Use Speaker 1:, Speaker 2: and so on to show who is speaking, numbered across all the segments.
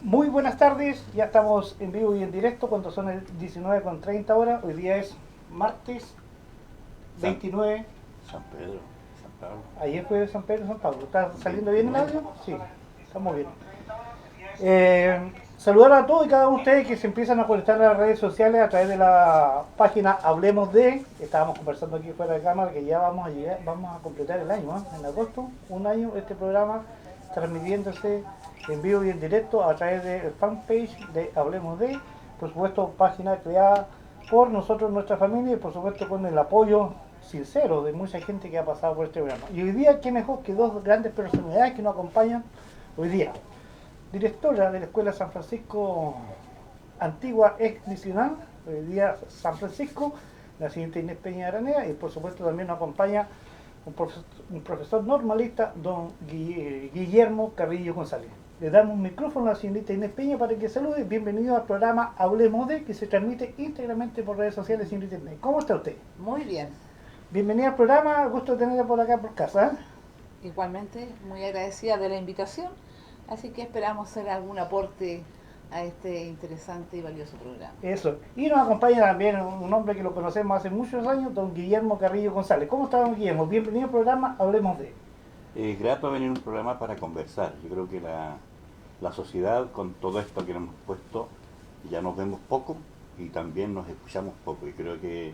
Speaker 1: Muy buenas tardes, ya estamos en vivo y en directo cuando son el 19:30 horas. Hoy día es martes
Speaker 2: San,
Speaker 1: 29.
Speaker 2: San Pedro, San Pablo.
Speaker 1: Ayer fue San Pedro y San Pablo. ¿Está saliendo bien el
Speaker 2: 29.
Speaker 1: audio? Sí, estamos bien. Saludar a todos y cada uno de ustedes que se empiezan a conectar a las redes sociales a través de la página Hablemos de. Estábamos conversando aquí fuera de cámara que ya vamos a llegar, vamos a completar el año, ¿eh? En agosto, un año este programa transmitiéndose en vivo y en directo a través del fanpage de Hablemos de, por supuesto página creada por nosotros, nuestra familia y por supuesto con el apoyo sincero de mucha gente que ha pasado por este programa. Y hoy día, qué mejor que dos grandes personalidades que nos acompañan hoy día. Directora de la Escuela San Francisco, antigua ex misional, hoy día San Francisco, la señorita Inés Peña Aranea, y por supuesto también nos acompaña un profesor normalista, don Guillermo Carrillo González. Le damos un micrófono a la señorita Inés Peña para que salude. Bienvenido al programa Hablemos de, que se transmite íntegramente por redes sociales, señorita Inés. ¿Cómo está usted?
Speaker 3: Muy bien.
Speaker 1: Bienvenida al programa, gusto de tenerla por acá por casa.
Speaker 3: Igualmente, muy agradecida de la invitación, así que esperamos hacer algún aporte a este interesante y valioso programa.
Speaker 1: Eso. Y nos acompaña también un hombre que lo conocemos hace muchos años, don Guillermo Carrillo González. ¿Cómo está, don Guillermo? Bienvenido al programa Hablemos de.
Speaker 2: Es grato venir a un programa para conversar. Yo creo que la sociedad, con todo esto que le hemos puesto, ya nos vemos poco y también nos escuchamos poco. Y creo que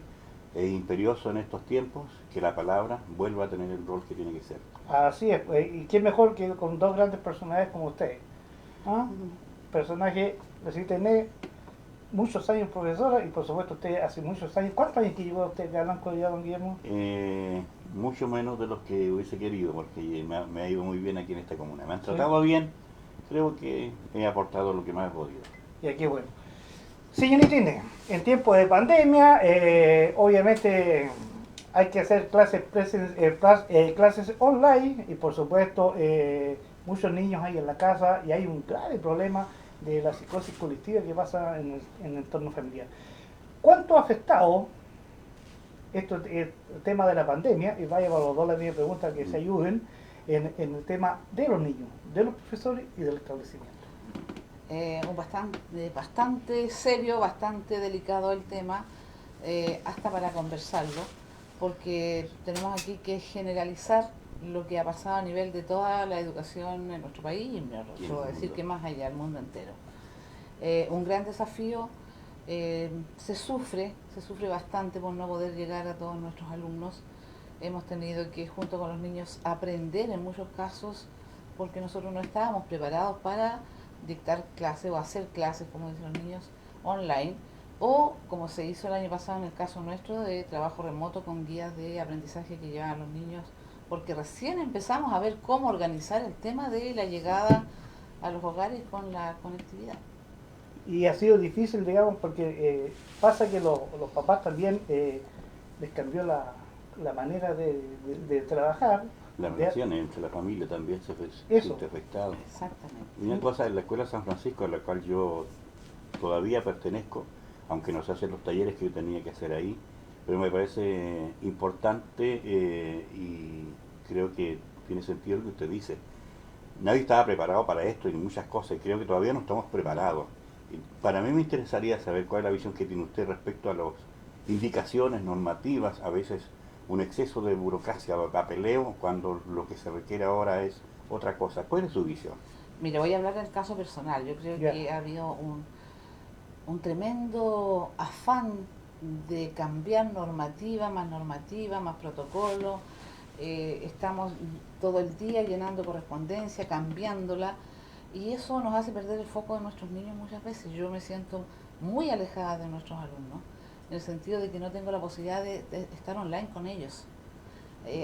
Speaker 2: es imperioso en estos tiempos que la palabra vuelva a tener el rol que tiene que ser.
Speaker 1: Así es, pues, y quién mejor que con dos grandes personajes como usted. ¿Ah? Personaje, la señorita Inés, muchos años profesora y por supuesto usted hace muchos años. ¿Cuántos años que llevó usted a Blanco ya, don Guillermo?
Speaker 2: Mucho menos de los que hubiese querido, porque me ha ido muy bien aquí en esta comuna. Me han tratado bien, creo que he aportado lo que más he podido.
Speaker 1: Y aquí bueno. Señorita Inés, en tiempo de pandemia, obviamente hay que hacer clases online y por supuesto muchos niños hay en la casa y hay un grave problema de la psicosis colectiva que pasa en el entorno familiar. ¿Cuánto ha afectado esto, el tema de la pandemia? Y vaya para los dos la misma pregunta que se ayuden en el tema de los niños, de los profesores y del establecimiento.
Speaker 3: Bastante serio, bastante delicado el tema, hasta para conversarlo, porque tenemos aquí que generalizar lo que ha pasado a nivel de toda la educación en nuestro país y me atrevo a decir que más allá del mundo entero. Un gran desafío, se sufre bastante por no poder llegar a todos nuestros alumnos. Hemos tenido que junto con los niños aprender en muchos casos porque nosotros no estábamos preparados para dictar clases o hacer clases, como dicen los niños, online, o como se hizo el año pasado en el caso nuestro de trabajo remoto con guías de aprendizaje que llevan a los niños, porque recién empezamos a ver cómo organizar el tema de la llegada a los hogares con la conectividad.
Speaker 1: Y ha sido difícil, digamos, porque pasa que los papás también les cambió la manera de trabajar.
Speaker 2: Las relaciones entre la familia también se siente afectado.
Speaker 3: Exactamente.
Speaker 2: Y una cosa, en la Escuela San Francisco, a la cual yo todavía pertenezco, aunque no se hacen los talleres que yo tenía que hacer ahí, pero me parece importante y creo que tiene sentido lo que usted dice. Nadie estaba preparado para esto y muchas cosas, y creo que todavía no estamos preparados. Y para mí me interesaría saber cuál es la visión que tiene usted respecto a las indicaciones normativas, a veces un exceso de burocracia o papeleo, cuando lo que se requiere ahora es otra cosa. ¿Cuál es su visión?
Speaker 3: Mire, voy a hablar del caso personal. Yo creo que ha habido un tremendo afán de cambiar normativa, más protocolo. Estamos todo el día llenando correspondencia, cambiándola, y eso nos hace perder el foco de nuestros niños muchas veces. Yo me siento muy alejada de nuestros alumnos, en el sentido de que no tengo la posibilidad de estar online con ellos.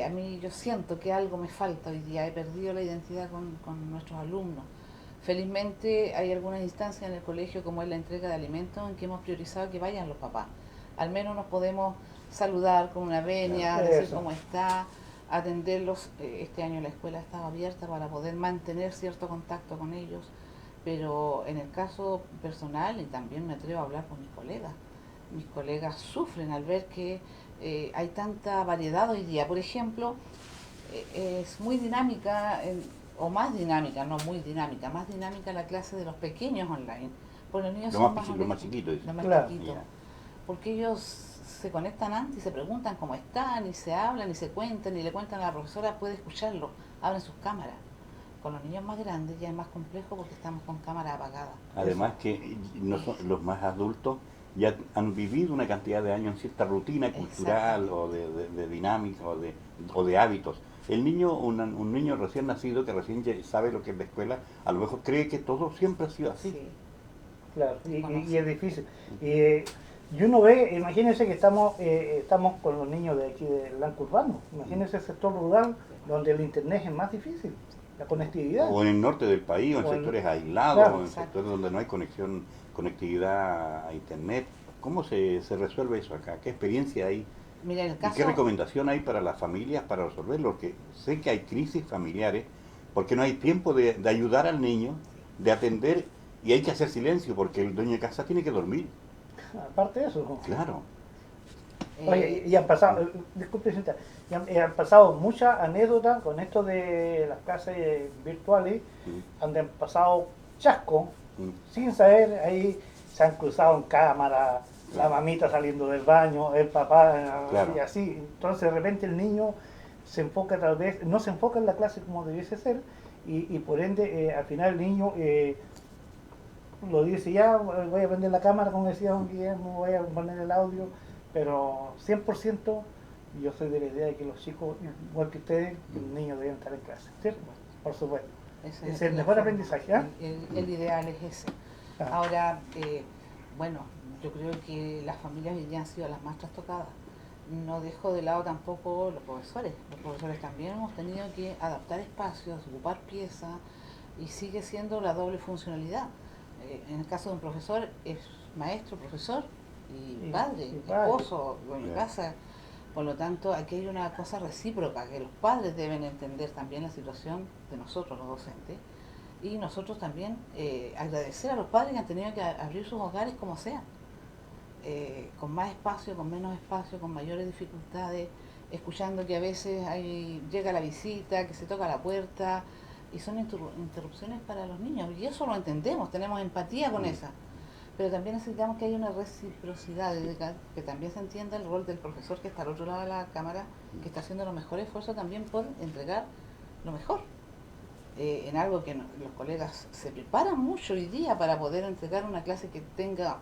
Speaker 3: A mí yo siento que algo me falta hoy día, he perdido la identidad con nuestros alumnos. Felizmente hay algunas instancias en el colegio, como es la entrega de alimentos, en que hemos priorizado que vayan los papás. Al menos nos podemos saludar con una venia, decir cómo está, atenderlos. Este año la escuela estaba abierta para poder mantener cierto contacto con ellos, pero en el caso personal, y también me atrevo a hablar con mis colegas sufren al ver que hay tanta variedad hoy día. Por ejemplo, es muy dinámica o más dinámica, no muy dinámica, más dinámica la clase de los pequeños online. Porque los niños
Speaker 2: Lo
Speaker 3: son
Speaker 2: más,
Speaker 3: más
Speaker 2: lo más chiquito, dice.
Speaker 3: los más
Speaker 1: Claro.
Speaker 3: chiquitos.
Speaker 2: Ya.
Speaker 3: Porque ellos se conectan antes y se preguntan cómo están, y se hablan, y se cuentan, y le cuentan a la profesora, puede escucharlo, abren sus cámaras. Con los niños más grandes ya es más complejo porque estamos con cámara apagada.
Speaker 2: Además que los más adultos ya han vivido una cantidad de años en cierta rutina cultural o de dinámica o de hábitos. El niño, un niño recién nacido que recién ya sabe lo que es la escuela, a lo mejor cree que todo siempre ha sido así.
Speaker 3: Sí.
Speaker 1: Claro, y es difícil. Y uno ve, imagínense que estamos con los niños de aquí del blanco urbano, imagínense el sector rural donde el internet es más difícil, la conectividad.
Speaker 2: O en el norte del país, o en sectores aislados,
Speaker 1: claro,
Speaker 2: o en sectores donde no hay conectividad a internet. ¿Cómo se resuelve eso acá? ¿Qué experiencia hay?
Speaker 3: Mira, el
Speaker 2: ¿Y
Speaker 3: caso,
Speaker 2: qué recomendación hay para las familias para resolverlo? Porque sé que hay crisis familiares, porque no hay tiempo de ayudar al niño, de atender, y hay que hacer silencio, porque el dueño de casa tiene que dormir.
Speaker 1: Aparte de eso,
Speaker 2: Claro.
Speaker 1: oye, y han pasado, disculpe, señorita, han pasado muchas anécdotas con esto de las clases virtuales, donde han pasado chascos, sin saber, ahí se han cruzado en cámara, la mamita saliendo del baño, el papá,
Speaker 2: Claro.
Speaker 1: y así. Entonces de repente el niño se enfoca tal vez, no se enfoca en la clase como debiese ser, y por ende al final el niño lo dice, ya voy a prender la cámara, como decía don Guillermo, voy a poner el audio, pero 100% yo soy de la idea de que los chicos, igual que ustedes, los niños deben estar en clase, ¿cierto? Por supuesto.
Speaker 3: esa
Speaker 1: Es el
Speaker 3: la
Speaker 1: mejor
Speaker 3: forma.
Speaker 1: aprendizaje, ¿ah?
Speaker 3: El ideal es ese.
Speaker 1: Ah.
Speaker 3: Ahora, bueno, yo creo que las familias hoy día han sido las más trastocadas. No dejo de lado tampoco los profesores. Los profesores también hemos tenido que adaptar espacios, ocupar piezas, y sigue siendo la doble funcionalidad. En el caso de un profesor es maestro, profesor y padre, esposo, dueño de casa. Por lo tanto, aquí hay una cosa recíproca, que los padres deben entender también la situación de nosotros, los docentes, y nosotros también agradecer a los padres que han tenido que abrir sus hogares como sea, con más espacio, con menos espacio, con mayores dificultades, escuchando que a veces llega la visita, que se toca la puerta, y son interrupciones para los niños, y eso lo entendemos, tenemos empatía con esa, pero también necesitamos que haya una reciprocidad, que también se entienda el rol del profesor que está al otro lado de la cámara, que está haciendo los mejores esfuerzos también por entregar lo mejor, en algo que los colegas se preparan mucho hoy día para poder entregar una clase que tenga,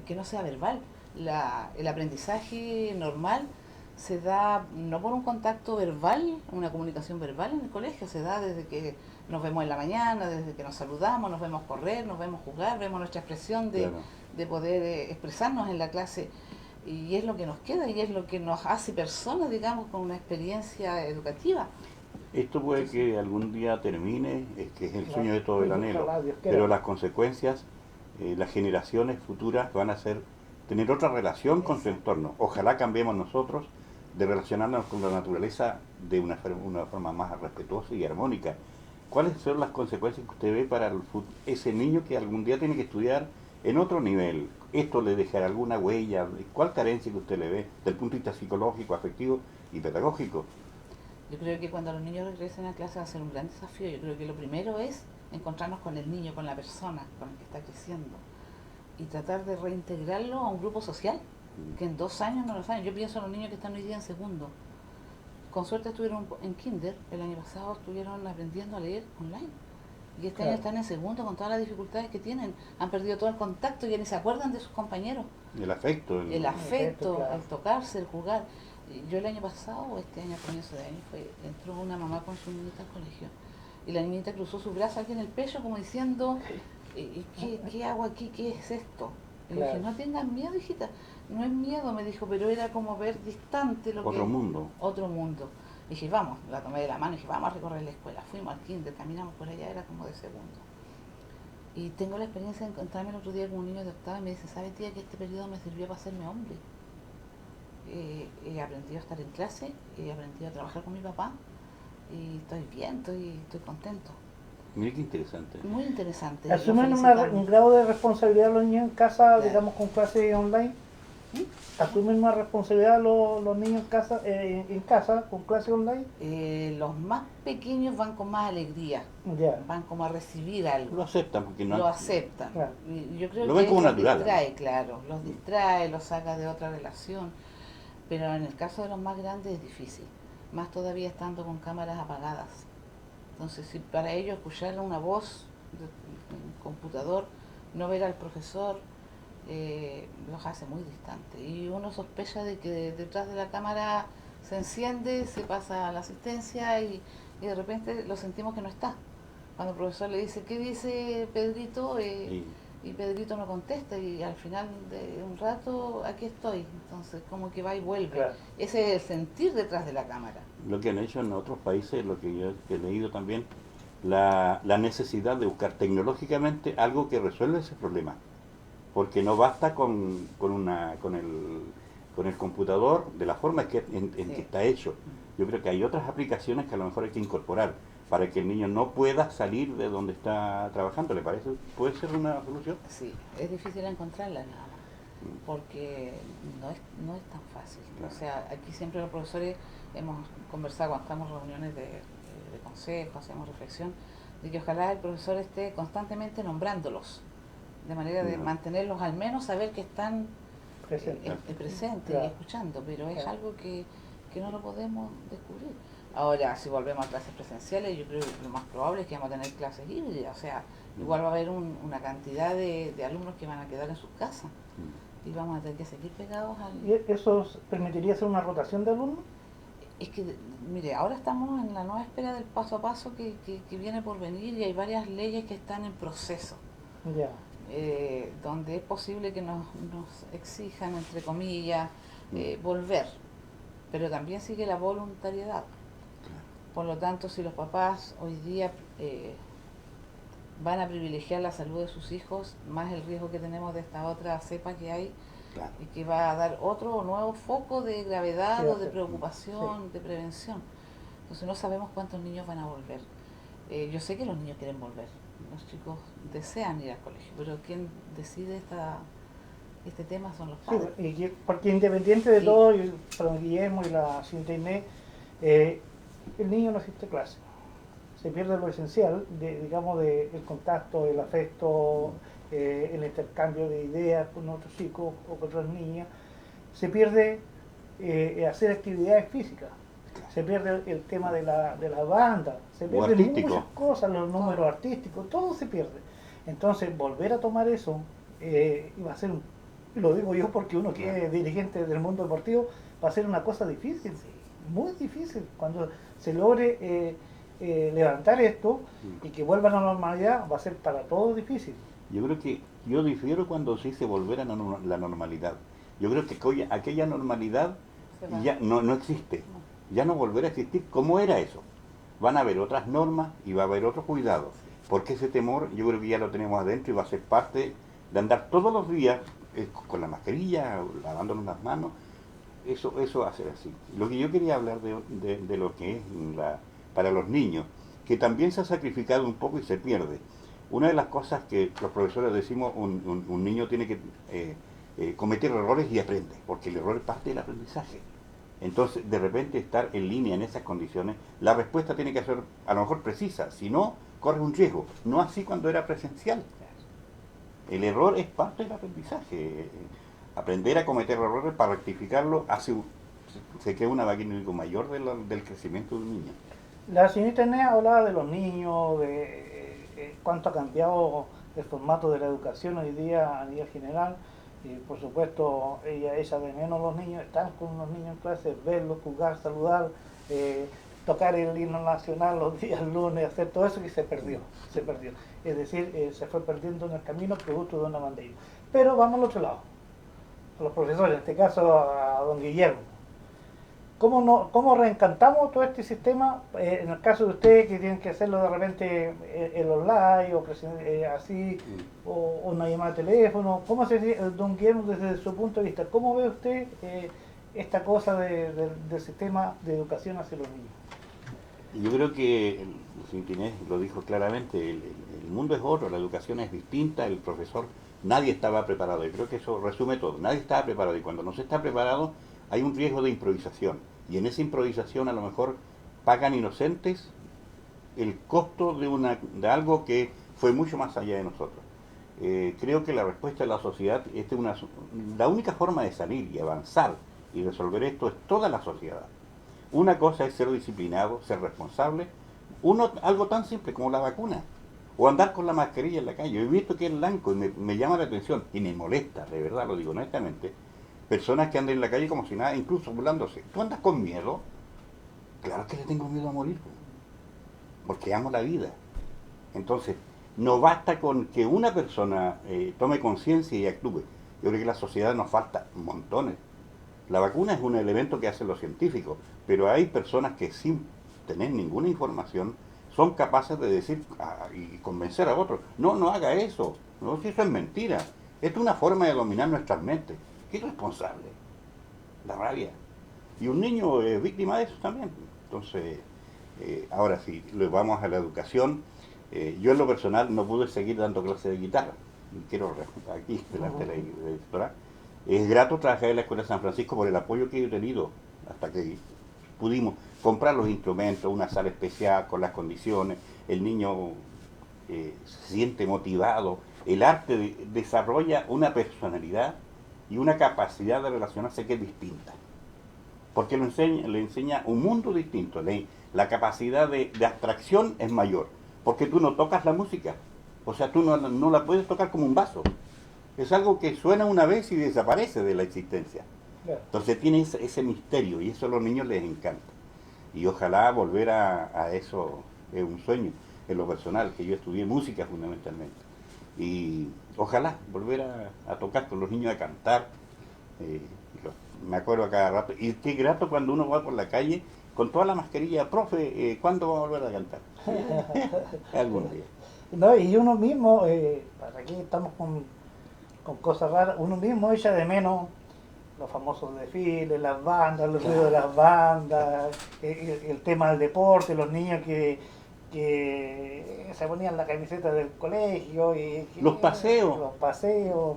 Speaker 3: que no sea verbal. El aprendizaje normal se da no por un contacto verbal, una comunicación verbal en el colegio, se da desde que nos vemos en la mañana, desde que nos saludamos, nos vemos correr, nos vemos jugar, vemos nuestra expresión de poder expresarnos en la clase, y es lo que nos queda y es lo que nos hace personas, digamos, con una experiencia educativa.
Speaker 2: Esto puede que algún día termine, es que es el sueño de todo el anhelo,
Speaker 1: Dios quiera.
Speaker 2: pero las consecuencias, las generaciones futuras van a tener otra relación con su entorno. Ojalá cambiemos nosotros de relacionarnos con la naturaleza de una forma más respetuosa y armónica. ¿Cuáles son las consecuencias que usted ve para ese niño que algún día tiene que estudiar en otro nivel? ¿Esto le dejará alguna huella? ¿Cuál carencia que usted le ve desde el punto de vista psicológico, afectivo y pedagógico?
Speaker 3: Yo creo que cuando los niños regresen a clase va a ser un gran desafío. Yo creo que lo primero es encontrarnos con el niño, con la persona con la que está creciendo, y tratar de reintegrarlo a un grupo social, que en 2 años no lo saben. Yo pienso en los niños que están hoy día en segundo. Con suerte estuvieron en kinder, el año pasado estuvieron aprendiendo a leer online. Y este año están en segundo con todas las dificultades que tienen. Han perdido todo el contacto y ya ni se acuerdan de sus compañeros.
Speaker 2: El afecto.
Speaker 3: El afecto,
Speaker 1: claro.
Speaker 3: el tocarse, el jugar. Yo el año pasado, o este año, a comienzo de año, entró una mamá con su niñita al colegio. Y la niñita cruzó su brazo aquí en el pecho como diciendo, ¿qué hago aquí? ¿Qué es esto? Y le dije, no tengas miedo, hijita. No es miedo, me dijo, pero era como ver distante lo
Speaker 2: Otro mundo.
Speaker 3: Otro mundo. Y dije, vamos, la tomé de la mano y dije, vamos a recorrer la escuela. Fuimos al kinder, caminamos por allá, era como de segundo. Y tengo la experiencia de encontrarme el otro día con un niño de octava y me dice, ¿sabe, tía, que este periodo me sirvió para hacerme hombre? He aprendido a estar en clase, he aprendido a trabajar con mi papá, y estoy bien, estoy contento.
Speaker 2: Mire qué interesante.
Speaker 3: Muy interesante.
Speaker 1: ¿Asumen un grado de responsabilidad los niños en casa, digamos, con clases online? ¿Asumen más responsabilidad los niños en casa con clases online?
Speaker 3: Los más pequeños van con más alegría,
Speaker 1: Ya,
Speaker 3: van como a recibir algo.
Speaker 2: Lo aceptan porque no
Speaker 3: Lo aceptan.
Speaker 1: Claro.
Speaker 3: Y yo creo
Speaker 2: Lo
Speaker 3: que
Speaker 2: ven como
Speaker 3: los
Speaker 2: natural,
Speaker 3: distrae, claro, los distrae, los saca de otra relación. Pero en el caso de los más grandes es difícil, más todavía estando con cámaras apagadas. Entonces, si para ellos escuchar una voz en un computador, no ver al profesor, los hace muy distantes. Y uno sospecha de que detrás de la cámara se enciende, se pasa a la asistencia y de repente lo sentimos que no está. Cuando el profesor le dice, ¿qué dice Pedrito? Y Pedrito no contesta y al final de un rato aquí estoy. Entonces como que va y vuelve.
Speaker 1: claro.
Speaker 3: Ese es el sentir detrás de la cámara.
Speaker 2: lo que han hecho en otros países, lo que yo he leído también, la necesidad de buscar tecnológicamente algo que resuelva ese problema. Porque no basta con el computador de la forma en
Speaker 3: Sí.
Speaker 2: que está hecho. Yo creo que hay otras aplicaciones que a lo mejor hay que incorporar para que el niño no pueda salir de donde está trabajando. ¿Le parece? ¿Puede ser una solución?
Speaker 3: Sí, es difícil encontrarla nada más, porque no es tan fácil.
Speaker 2: Claro.
Speaker 3: O sea, aquí siempre los profesores hemos conversado cuando estamos en reuniones de consejo, hacemos reflexión, de que ojalá el profesor esté constantemente nombrándolos, de manera de
Speaker 2: No.
Speaker 3: mantenerlos al menos, saber que están
Speaker 1: Presente.
Speaker 3: presentes
Speaker 1: Claro.
Speaker 3: y escuchando, pero es
Speaker 1: Claro.
Speaker 3: algo que no lo podemos descubrir. Ahora, si volvemos a clases presenciales, yo creo que lo más probable es que vamos a tener clases híbridas, o sea, igual va a haber una cantidad de alumnos que van a quedar en sus casas y vamos a tener que seguir pegados
Speaker 1: ¿Y eso permitiría hacer una rotación de alumnos?
Speaker 3: Es que, mire, ahora estamos en la nueva espera del paso a paso que viene por venir y hay varias leyes que están en proceso,
Speaker 1: Ya.
Speaker 3: donde es posible que nos exijan, entre comillas, volver, pero también sigue la voluntariedad. Por lo tanto, si los papás hoy día van a privilegiar la salud de sus hijos, más el riesgo que tenemos de esta otra cepa que hay,
Speaker 2: Claro.
Speaker 3: y que va a dar otro nuevo foco de gravedad
Speaker 1: Sí,
Speaker 3: o de
Speaker 1: sí.
Speaker 3: preocupación, de prevención. Entonces no sabemos cuántos niños van a volver. Yo sé que los niños quieren volver, los chicos desean ir al colegio, pero quien decide este tema son los
Speaker 1: Sí,
Speaker 3: padres.
Speaker 1: porque independiente de
Speaker 3: Sí.
Speaker 1: todo, y para Guillermo y la señorita Inés, el niño no asiste a clase. Se pierde lo esencial, digamos, el contacto, el afecto, el intercambio de ideas con otros chicos o con otras niñas. Se pierde hacer actividades físicas. Se pierde el tema de la banda, se pierden
Speaker 2: artístico.
Speaker 1: muchas cosas, los números artísticos, todo se pierde. Entonces, volver a tomar eso iba a ser, lo digo yo porque uno que es dirigente del mundo deportivo, va a ser una cosa difícil, muy difícil. Cuando se logre levantar esto y que vuelva a la normalidad, va a ser para todos difícil.
Speaker 2: Yo creo que yo difiero cuando se dice volver a la normalidad. Yo creo que aquella normalidad
Speaker 3: Se va.
Speaker 2: ya no existe. Ya no volverá a existir. ¿Cómo era eso? Van a haber otras normas y va a haber otro cuidado. Porque ese temor yo creo que ya lo tenemos adentro y va a ser parte de andar todos los días con la mascarilla, lavándonos las manos. Eso va a ser así. Lo que yo quería hablar de lo que es para los niños, que también se ha sacrificado un poco y se pierde. Una de las cosas que los profesores decimos, un niño tiene que cometer errores y aprende, porque el error es parte del aprendizaje. Entonces, de repente estar en línea en esas condiciones, la respuesta tiene que ser a lo mejor precisa, si no, corre un riesgo. No así cuando era presencial. El error es parte del aprendizaje. Aprender a cometer errores para rectificarlo se crea una máquina mayor del crecimiento de un niño.
Speaker 1: La señorita Inés hablaba de los niños, de cuánto ha cambiado el formato de la educación hoy día a nivel general. Y por supuesto, ella echa de menos a los niños, estar con los niños en clase, verlos, jugar, saludar, tocar el himno nacional los días lunes, hacer todo eso que se perdió. Es decir, se fue perdiendo en el camino producto de una pandemia. Pero vamos al otro lado, a los profesores, en este caso a don Guillermo. ¿Cómo reencantamos todo este sistema? En el caso de ustedes que tienen que hacerlo de repente el online o así, o una llamada de teléfono, ¿cómo se dice, don Guillermo, desde su punto de vista, cómo ve usted esta cosa del sistema de educación hacia los niños?
Speaker 2: Yo creo que el señor Inés lo dijo claramente, el mundo es otro, la educación es distinta, el profesor Nadie estaba preparado, y creo que eso resume todo. Nadie estaba preparado, y cuando no se está preparado hay un riesgo de improvisación. Y en esa improvisación a lo mejor pagan inocentes el costo de algo que fue mucho más allá de nosotros. Creo que la respuesta de la sociedad, la única forma de salir y avanzar y resolver esto es toda la sociedad. Una cosa es ser disciplinado, ser responsable, algo tan simple como la vacuna, o andar con la mascarilla en la calle. Yo he visto que es blanco y me llama la atención, y me molesta, de verdad lo digo honestamente, personas que andan en la calle como si nada, incluso burlándose. ¿Tú andas con miedo? Claro que le tengo miedo a morir, porque amo la vida. Entonces, no basta con que una persona tome conciencia y actúe. Yo creo que en la sociedad nos falta montones. La vacuna es un elemento que hacen los científicos, pero hay personas que sin tener ninguna información son capaces de decir y convencer a otros, no haga eso, no, si eso es mentira. Esto es una forma de dominar nuestras mentes. ¿Qué responsable? La rabia. Y un niño es víctima de eso también. Entonces, ahora sí, vamos a la educación. Yo en lo personal no pude seguir dando clases de guitarra. Quiero aquí, delante de la directora. Es grato trabajar en la Escuela de San Francisco por el apoyo que he tenido hasta que pudimos comprar los instrumentos, una sala especial con las condiciones, el niño se siente motivado, el arte desarrolla una personalidad y una capacidad de relacionarse que es distinta, porque le enseña un mundo distinto, la capacidad de abstracción es mayor, porque tú no tocas la música, o sea, tú no la puedes tocar como un vaso. Es algo que suena una vez y desaparece de la existencia. Entonces tiene ese misterio y eso a los niños les encanta. Y ojalá volver a eso, es un sueño en lo personal, que yo estudié música fundamentalmente. Y ojalá volver a tocar con los niños, a cantar. Me acuerdo a cada rato. Y qué grato cuando uno va por la calle con toda la mascarilla, profe, ¿cuándo va a volver a cantar? Algún día.
Speaker 1: No, y uno mismo, para aquí estamos con cosas raras, uno mismo echa de menos los famosos desfiles, las bandas, los ruidos de las bandas, el tema del deporte, los niños que se ponían la camiseta del colegio y
Speaker 2: los paseos,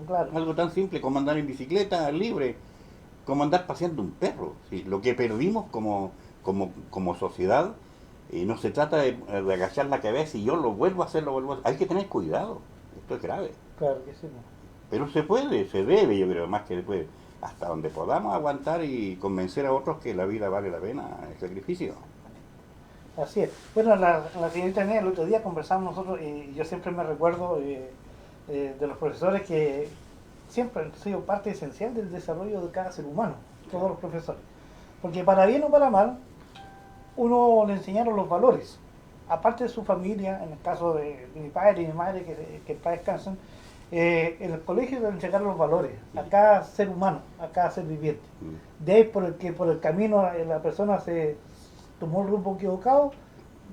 Speaker 1: claro.
Speaker 2: Algo tan simple como andar en bicicleta libre, como andar paseando un perro. ¿Sí? Lo que perdimos como sociedad, no se trata de agachar la cabeza y yo lo vuelvo a hacer, hay que tener cuidado, esto es grave.
Speaker 1: Claro que sí. ¿No?
Speaker 2: Pero se puede, se debe, yo creo, más que se puede, hasta donde podamos aguantar y convencer a otros que la vida vale la pena, el sacrificio.
Speaker 1: Así es. Bueno, la señorita Inés, el otro día conversamos nosotros y yo siempre me recuerdo de los profesores que siempre han sido parte esencial del desarrollo de cada ser humano, todos los profesores. Porque para bien o para mal, uno le enseñaron los valores. Aparte de su familia, en el caso de mi padre y mi madre, que en paz descansen, en el colegio le entregaron los valores a cada ser humano, a cada ser viviente. De ahí por el camino la persona se tomó el rumbo equivocado,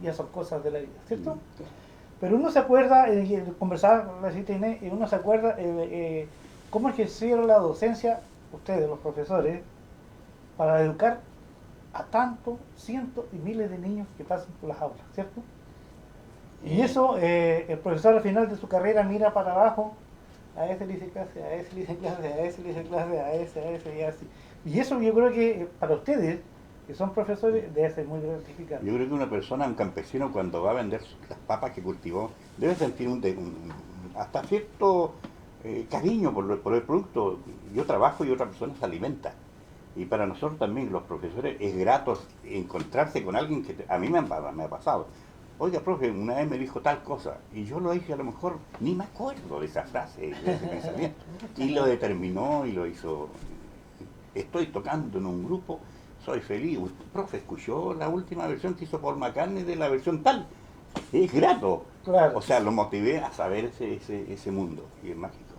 Speaker 1: ya son cosas de la vida, ¿cierto? Pero uno se acuerda, conversar la cita Inés, y uno se acuerda cómo ejercieron la docencia, ustedes, los profesores, para educar a tantos, cientos y miles de niños que pasan por las aulas, ¿cierto? Y eso, el profesor al final de su carrera mira para abajo, a ese le hice clase, a ese le hice clase, a ese le hice clase, a ese y así. Y eso yo creo que para ustedes, que son profesores, debe ser muy gratificante.
Speaker 2: Yo creo que una persona, un campesino, cuando va a vender las papas que cultivó, debe sentir hasta cierto cariño por el producto. Yo trabajo y otra persona se alimenta. Y para nosotros también, los profesores, es grato encontrarse con alguien que a mí me ha pasado. Oiga, profe, una vez me dijo tal cosa, y yo lo dije, a lo mejor ni me acuerdo de esa frase, de ese pensamiento. Y lo determinó y lo hizo. Estoy tocando en un grupo, soy feliz. Profe, ¿escuchó la última versión que hizo Paul McCartney de la versión tal? Es grato.
Speaker 1: Claro.
Speaker 2: O sea, lo motivé a saber ese mundo, y es mágico.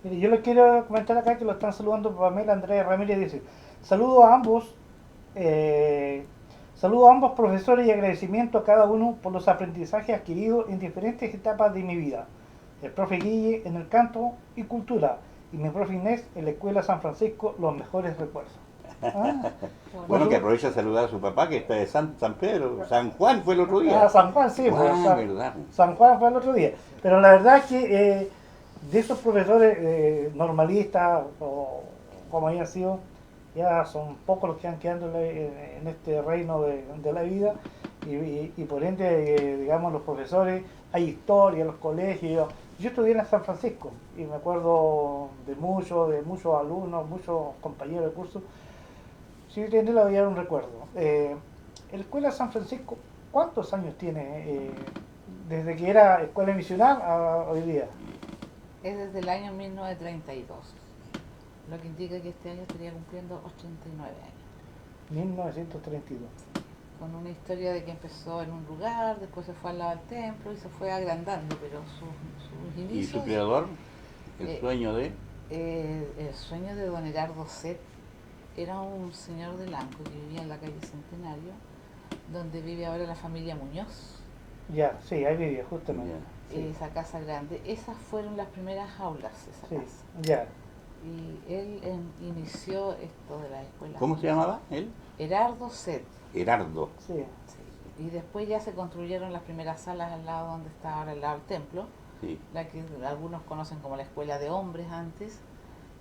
Speaker 1: Mire, yo les quiero comentar acá que lo están saludando Pamela Andrea Ramírez, dice, saludo a ambos profesores y agradecimiento a cada uno por los aprendizajes adquiridos en diferentes etapas de mi vida. El profe Guille en el canto y cultura y mi profe Inés en la Escuela San Francisco, los mejores recuerdos.
Speaker 2: Bueno, que aprovecha a saludar a su papá que está de San Pedro, San Juan fue el otro día.
Speaker 1: San Juan, sí,
Speaker 2: verdad.
Speaker 1: San Juan fue el otro día. Pero la verdad es que de esos profesores normalistas o como hayan sido, ya son pocos los que han quedado en este reino de la vida y por ende, digamos, los profesores, hay historia en los colegios. Yo estudié en San Francisco y me acuerdo de muchos alumnos, muchos compañeros de curso. Si tiene le voy a dar un recuerdo. La escuela de San Francisco, ¿cuántos años tiene desde que era escuela misional a hoy día?
Speaker 3: Es desde el año 1932, lo que indica que este año estaría cumpliendo 89 años.
Speaker 1: 1932.
Speaker 3: Con una historia de que empezó en un lugar, después se fue al lado del templo y se fue agrandando, pero sus
Speaker 2: ¿Y
Speaker 3: inicios...
Speaker 2: su creador? El
Speaker 3: eh,
Speaker 2: sueño de...
Speaker 3: el sueño de don Herardo Set era un señor de Lanco que vivía en la calle Centenario, donde vive ahora la familia Muñoz.
Speaker 1: Ya, sí, ahí vivía, justamente.
Speaker 2: Ya.
Speaker 1: Sí,
Speaker 3: Esa casa grande, esas fueron las primeras aulas, esa
Speaker 1: sí,
Speaker 3: casa.
Speaker 1: ya.
Speaker 3: Y él inició esto de la escuela.
Speaker 2: ¿Cómo se llamaba él?
Speaker 3: Herardo Set.
Speaker 2: Herardo.
Speaker 1: Sí,
Speaker 3: Sí. Y después ya se construyeron las primeras salas al lado donde está ahora al lado del templo,
Speaker 2: Sí.
Speaker 3: la que algunos conocen como la escuela de hombres antes,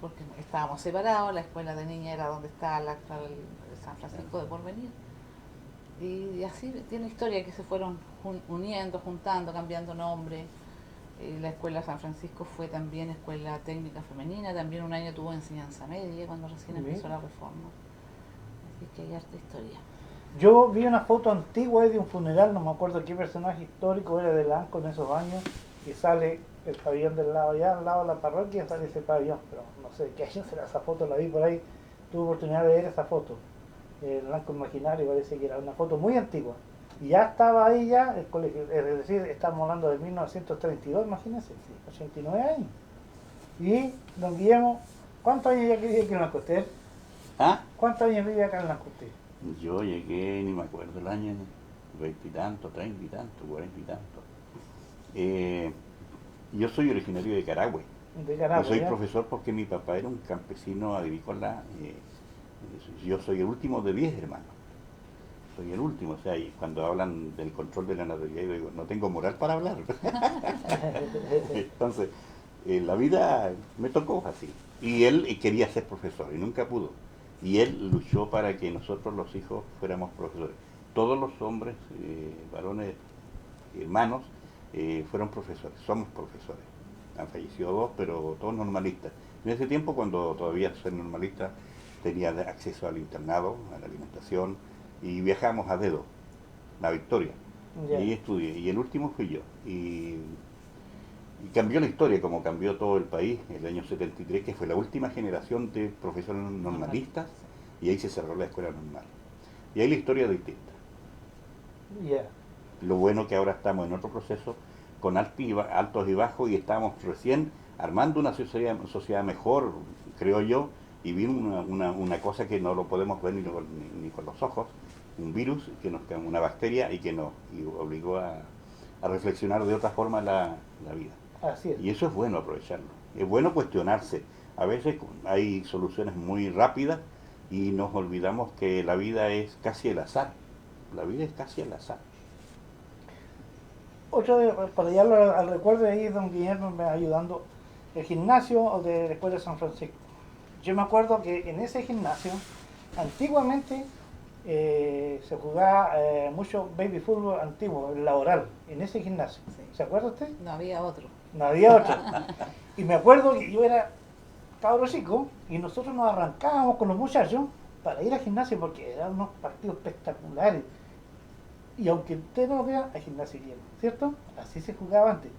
Speaker 3: porque estábamos separados, la escuela de niñas era donde está la actual San Francisco de Porvenir. Y así tiene historia que se fueron uniendo, juntando, cambiando nombre. La escuela San Francisco fue también escuela técnica femenina, también un año tuvo enseñanza media cuando recién
Speaker 1: Bien.
Speaker 3: empezó la reforma. Así que hay harta historia.
Speaker 1: Yo vi una foto antigua ahí de un funeral, no me acuerdo qué personaje histórico era de Lanco en esos años, y sale el pabellón del lado allá, al lado de la parroquia, sale ese pabellón, pero no sé qué año será esa foto, la vi por ahí, tuve oportunidad de ver esa foto. El Blanco Imaginario parece que era una foto muy antigua. Y ya estaba ahí ya el colegio, es decir, estamos hablando de 1932, imagínense, sí, 89 años. Y don Guillermo, ¿cuántos años ya que vive aquí en Lancostés?
Speaker 2: ¿Ah?
Speaker 1: ¿Cuántos años vive acá en Lancostés?
Speaker 2: Yo llegué, ni me acuerdo el año, 20 y tanto, 30 y tanto, 40 y tanto. Yo soy originario de Carahue.
Speaker 1: De
Speaker 2: Yo
Speaker 1: Carahue,
Speaker 2: soy
Speaker 1: ¿ya?
Speaker 2: profesor porque mi papá era un campesino agrícola. Yo soy el último de 10 hermanos. Soy el último, o sea, y cuando hablan del control de la natalidad, yo digo, no tengo moral para hablar. Entonces, la vida me tocó así. Y él quería ser profesor y nunca pudo. Y él luchó para que nosotros los hijos fuéramos profesores. Todos los hombres, varones, hermanos, fueron profesores, somos profesores. Han fallecido dos, pero todos normalistas. En ese tiempo, cuando todavía ser normalista, tenía acceso al internado, a la alimentación, y viajamos a dedo, la Victoria.
Speaker 1: Ya.
Speaker 2: Y ahí estudié. Y el último fui yo. Y cambió la historia, como cambió todo el país, el año 73, que fue la última generación de profesores normalistas, y ahí se cerró la escuela normal. Y ahí la historia es distinta.
Speaker 1: Ya.
Speaker 2: Lo bueno que ahora estamos en otro proceso, con altos y bajos, y estamos recién armando una sociedad mejor, creo yo, y vi una cosa que no lo podemos ver ni con los ojos, un virus, una bacteria, y que nos obligó a reflexionar de otra forma la vida.
Speaker 1: Así es.
Speaker 2: Y eso es bueno aprovecharlo. Es bueno cuestionarse. A veces hay soluciones muy rápidas y nos olvidamos que la vida es casi el azar. La vida es casi el azar.
Speaker 1: Para llevarlo al recuerdo de ahí, don Guillermo me va ayudando, el gimnasio de la Escuela de San Francisco. Yo me acuerdo que en ese gimnasio, antiguamente, se jugaba mucho baby fútbol antiguo, el laboral, en ese gimnasio.
Speaker 3: Sí.
Speaker 1: ¿Se acuerda usted?
Speaker 3: No había otro.
Speaker 1: No había otro. Y me acuerdo que yo era cabro chico y nosotros nos arrancábamos con los muchachos para ir al gimnasio porque eran unos partidos espectaculares. Y aunque usted no lo vea, hay gimnasio lleno, ¿cierto? Así se jugaba antes.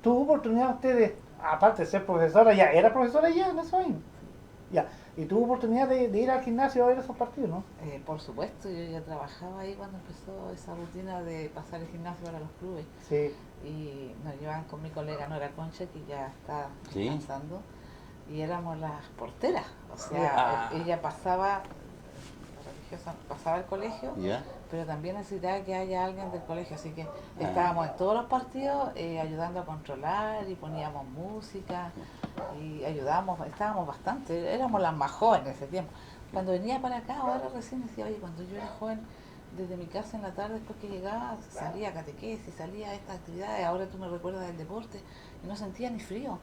Speaker 1: ¿Tuvo oportunidad usted de, aparte de ser profesora, ya era profesora ya en esos años? Ya. Y tuvo oportunidad de ir al gimnasio a ver esos partidos, ¿no?
Speaker 3: Por supuesto, yo ya trabajaba ahí cuando empezó esa rutina de pasar el gimnasio para los clubes.
Speaker 1: Sí.
Speaker 3: Y nos llevaban con mi colega Nora Concha, que ya está
Speaker 2: Sí.
Speaker 3: descansando, y éramos las porteras. O sea,
Speaker 2: Ah.
Speaker 3: ella pasaba, religiosa, pasaba el colegio,
Speaker 2: ¿Ya?
Speaker 3: pero también necesitaba que haya alguien del colegio, así que estábamos en todos los partidos ayudando a controlar y poníamos música y ayudábamos, estábamos bastante, éramos las más jóvenes en ese tiempo. Cuando venía para acá, ahora recién decía, oye, cuando yo era joven desde mi casa en la tarde, después que llegaba, salía a catequesis, salía a estas actividades, ahora tú me recuerdas del deporte, y no sentía ni frío.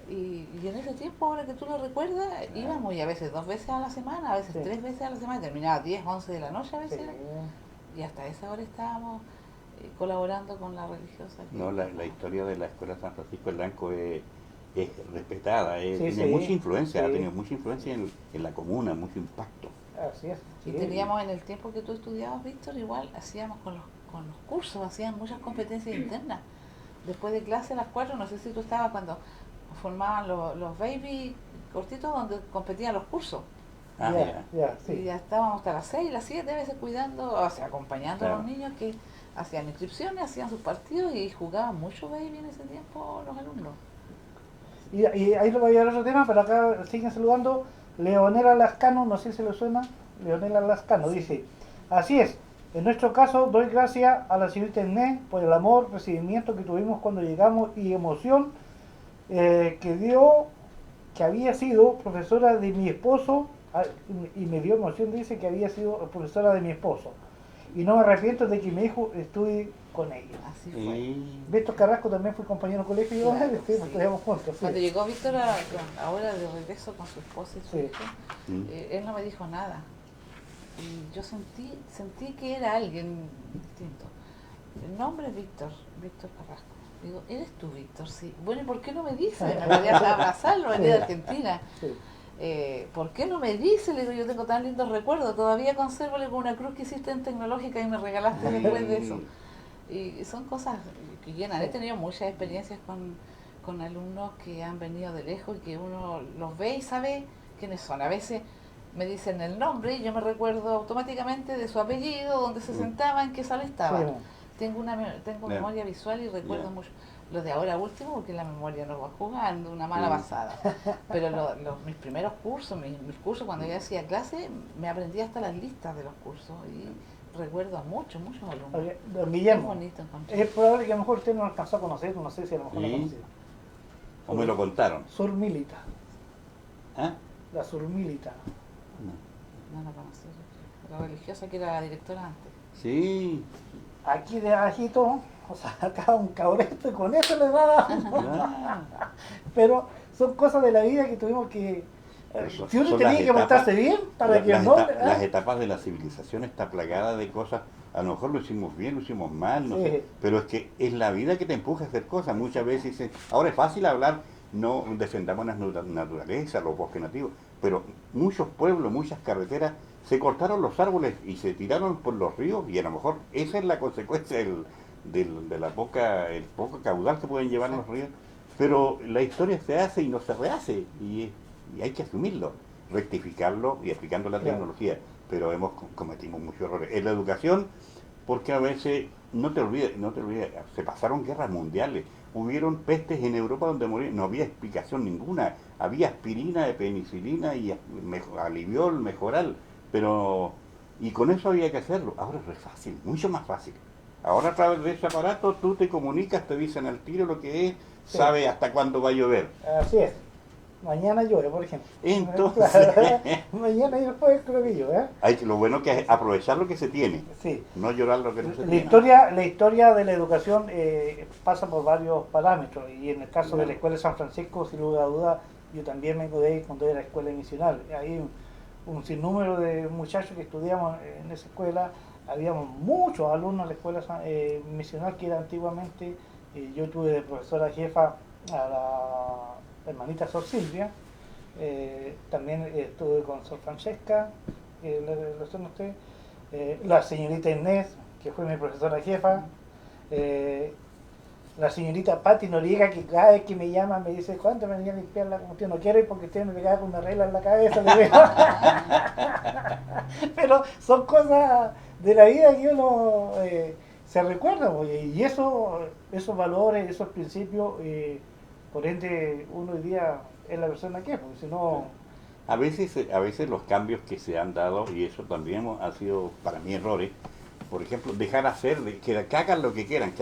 Speaker 3: Y en ese tiempo, ahora que tú lo recuerdas, íbamos y a veces 2 veces a la semana, a veces
Speaker 1: Sí.
Speaker 3: 3 veces a la semana, terminaba 10, 11 de la noche a
Speaker 1: Sí.
Speaker 3: veces, y hasta esa hora estábamos colaborando con la religiosa.
Speaker 2: No, la historia de la Escuela San Francisco el Blanco es respetada,
Speaker 1: Sí,
Speaker 2: tiene
Speaker 1: sí,
Speaker 2: mucha influencia,
Speaker 1: sí.
Speaker 2: ha tenido mucha influencia en la comuna, mucho impacto.
Speaker 1: Así es.
Speaker 3: Y
Speaker 1: Sí.
Speaker 3: teníamos en el tiempo que tú estudiabas, Víctor, igual hacíamos con los cursos, hacían muchas competencias internas. Después de clase a las 4, no sé si tú estabas cuando formaban los baby cortitos donde competían los cursos.
Speaker 2: Ah,
Speaker 1: Ya, ya,
Speaker 3: Y
Speaker 1: sí.
Speaker 3: ya estábamos hasta las 6, las 7 a veces cuidando, o sea, acompañando a
Speaker 2: Claro.
Speaker 3: los niños que hacían inscripciones, hacían sus partidos y jugaban mucho baby en ese tiempo los alumnos.
Speaker 1: Y ahí lo voy a llevar a otro tema, pero acá siguen saludando. Leonela Lascano, no sé si le suena. Leonela Lascano dice: así es, en nuestro caso doy gracias a la señorita Inés por el amor, recibimiento que tuvimos cuando llegamos y emoción que dio, que había sido profesora de mi esposo, y me dio emoción, dice que había sido profesora de mi esposo. Y no me arrepiento de que mi hijo estudie con ella.
Speaker 3: Así fue.
Speaker 2: Y
Speaker 1: Víctor Carrasco también fue compañero de colegio y yo,
Speaker 3: Claro,
Speaker 1: sí,
Speaker 3: sí.
Speaker 1: estudiamos juntos. Sí.
Speaker 3: Cuando llegó Víctor ahora de regreso con su esposa y su
Speaker 1: Sí.
Speaker 3: hijo, él no me dijo nada. Y yo sentí que era alguien distinto. El nombre es Víctor Carrasco. Digo, ¿eres tú, Víctor? Sí. Bueno, ¿y por qué no me dice? Me podías abrazarlo, venía de Argentina.
Speaker 1: Sí.
Speaker 3: ¿Por qué no me dice? Le digo, yo tengo tan lindos recuerdos. Todavía conservo con una cruz que hiciste en tecnológica y me regalaste después de eso. Y son cosas que llenan. He tenido muchas experiencias con alumnos que han venido de lejos y que uno los ve y sabe quiénes son. A veces me dicen el nombre y yo me recuerdo automáticamente de su apellido, dónde se sentaba, en qué sala estaba.
Speaker 1: Sí.
Speaker 3: Tengo memoria visual y recuerdo mucho. Los de ahora último, porque la memoria nos va jugando una mala pasada. Pero mis primeros cursos, mis cursos, cuando yo hacía clase, me aprendí hasta las listas de los cursos y recuerdo a muchos alumnos.
Speaker 1: Oye, don
Speaker 3: Qué
Speaker 1: Guillermo,
Speaker 3: bonito encontrar.
Speaker 1: es probable que a lo mejor usted no alcanzó a conocer, no sé si a lo mejor la
Speaker 2: Sí.
Speaker 1: conocía.
Speaker 2: o me lo contaron.
Speaker 1: Surmilita,
Speaker 2: ¿Ah?
Speaker 1: la Surmilita.
Speaker 2: No.
Speaker 3: No la conocí. La religiosa que era la directora antes.
Speaker 2: Sí,
Speaker 1: Aquí de bajito, o sea, acá un cabresto y con eso le daba.
Speaker 2: claro.
Speaker 1: Pero son cosas de la vida que tuvimos que...
Speaker 2: Son-
Speaker 1: si uno
Speaker 2: son
Speaker 1: tenía
Speaker 2: las
Speaker 1: que
Speaker 2: etapas-
Speaker 1: portarse bien para que
Speaker 2: las,
Speaker 1: no...
Speaker 2: las etapas de la civilización está plagada de cosas, a lo mejor lo hicimos bien, lo hicimos mal, no
Speaker 1: Sí.
Speaker 2: sé, pero es que es la vida que te empuja a hacer cosas. Muchas veces dicen, ahora es fácil hablar, no defendamos la naturaleza, los bosques nativos, pero muchos pueblos, muchas carreteras, se cortaron los árboles y se tiraron por los ríos y a lo mejor esa es la consecuencia de el poco caudal que pueden llevar los ríos, pero la historia se hace y no se rehace y hay que asumirlo, rectificarlo y aplicando la
Speaker 1: Claro.
Speaker 2: tecnología, pero cometimos muchos errores. En la educación, porque a veces, no te olvides, se pasaron guerras mundiales, hubieron pestes en Europa donde morían, no había explicación ninguna, había aspirina de penicilina y alivió el mejoral, pero, y con eso había que hacerlo. Ahora es re fácil, mucho más fácil. Ahora a través de ese aparato tú te comunicas, te dicen al tiro lo que es,
Speaker 1: Sí.
Speaker 2: sabes hasta cuándo va a llover.
Speaker 1: Así es. Mañana llueve, por ejemplo.
Speaker 2: Entonces,
Speaker 1: Mañana y después creo que llueve.
Speaker 2: lo bueno que es aprovechar lo que se tiene,
Speaker 1: Sí.
Speaker 2: no llorar lo que no se
Speaker 1: La
Speaker 2: tiene.
Speaker 1: historia de la educación pasa por varios parámetros y en el caso de la Escuela de San Francisco, sin lugar a duda, yo también vengo de ahí cuando era escuela misional. Hay un sinnúmero de muchachos que estudiamos en esa escuela, habíamos muchos alumnos en la escuela misional que era antiguamente, yo tuve de profesora jefa a la hermanita Sor Silvia, también estuve con Sor Francesca, que lo son ustedes, la señorita Inés, que fue mi profesora jefa, la señorita Patti Noriega, que cada vez que me llama me dice, ¿cuánto me venía a limpiar la combustión? No quiero ir porque usted me pegaba con una regla en la cabeza. Le digo. Pero son cosas de la vida que uno se recuerda, pues, y esos valores, esos principios, por ende uno hoy día es la persona que es, porque si no...
Speaker 2: A veces los cambios que se han dado, y eso también han sido para mí errores, por ejemplo, dejar hacer, que hagan lo que quieran,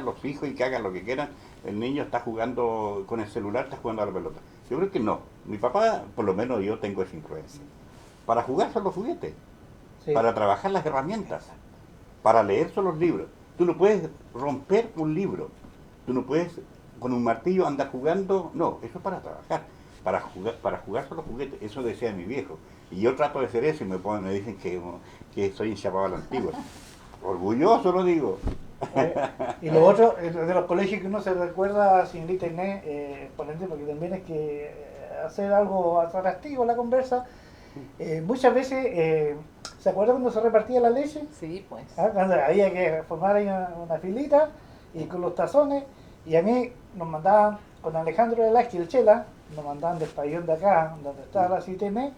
Speaker 2: los hijos y que hagan lo que quieran. El niño está jugando con el celular, está jugando a la pelota. Yo creo que no. Mi papá, por lo menos yo tengo esa influencia. Para jugar son los juguetes.
Speaker 1: Sí.
Speaker 2: para trabajar las herramientas, para leer son los libros. Tú no puedes romper un libro, tú no puedes con un martillo andar jugando, no, eso es para trabajar, para jugar son los juguetes, eso decía mi viejo. Y yo trato de ser eso y me dicen que soy enchapado a la antigua. Orgulloso lo digo.
Speaker 1: Y lo otro, de los colegios que uno se recuerda, señorita Inés, ponente, porque también es que hacer algo atractivo la conversa. Muchas veces, ¿se acuerda cuando se repartía la leche?
Speaker 3: Sí, pues.
Speaker 1: Cuando había que formar ahí una filita y con los tazones, y a mí nos mandaban, con Alejandro Velázquez y el Chela, nos mandaban del pabellón de acá, donde estaba la CITN,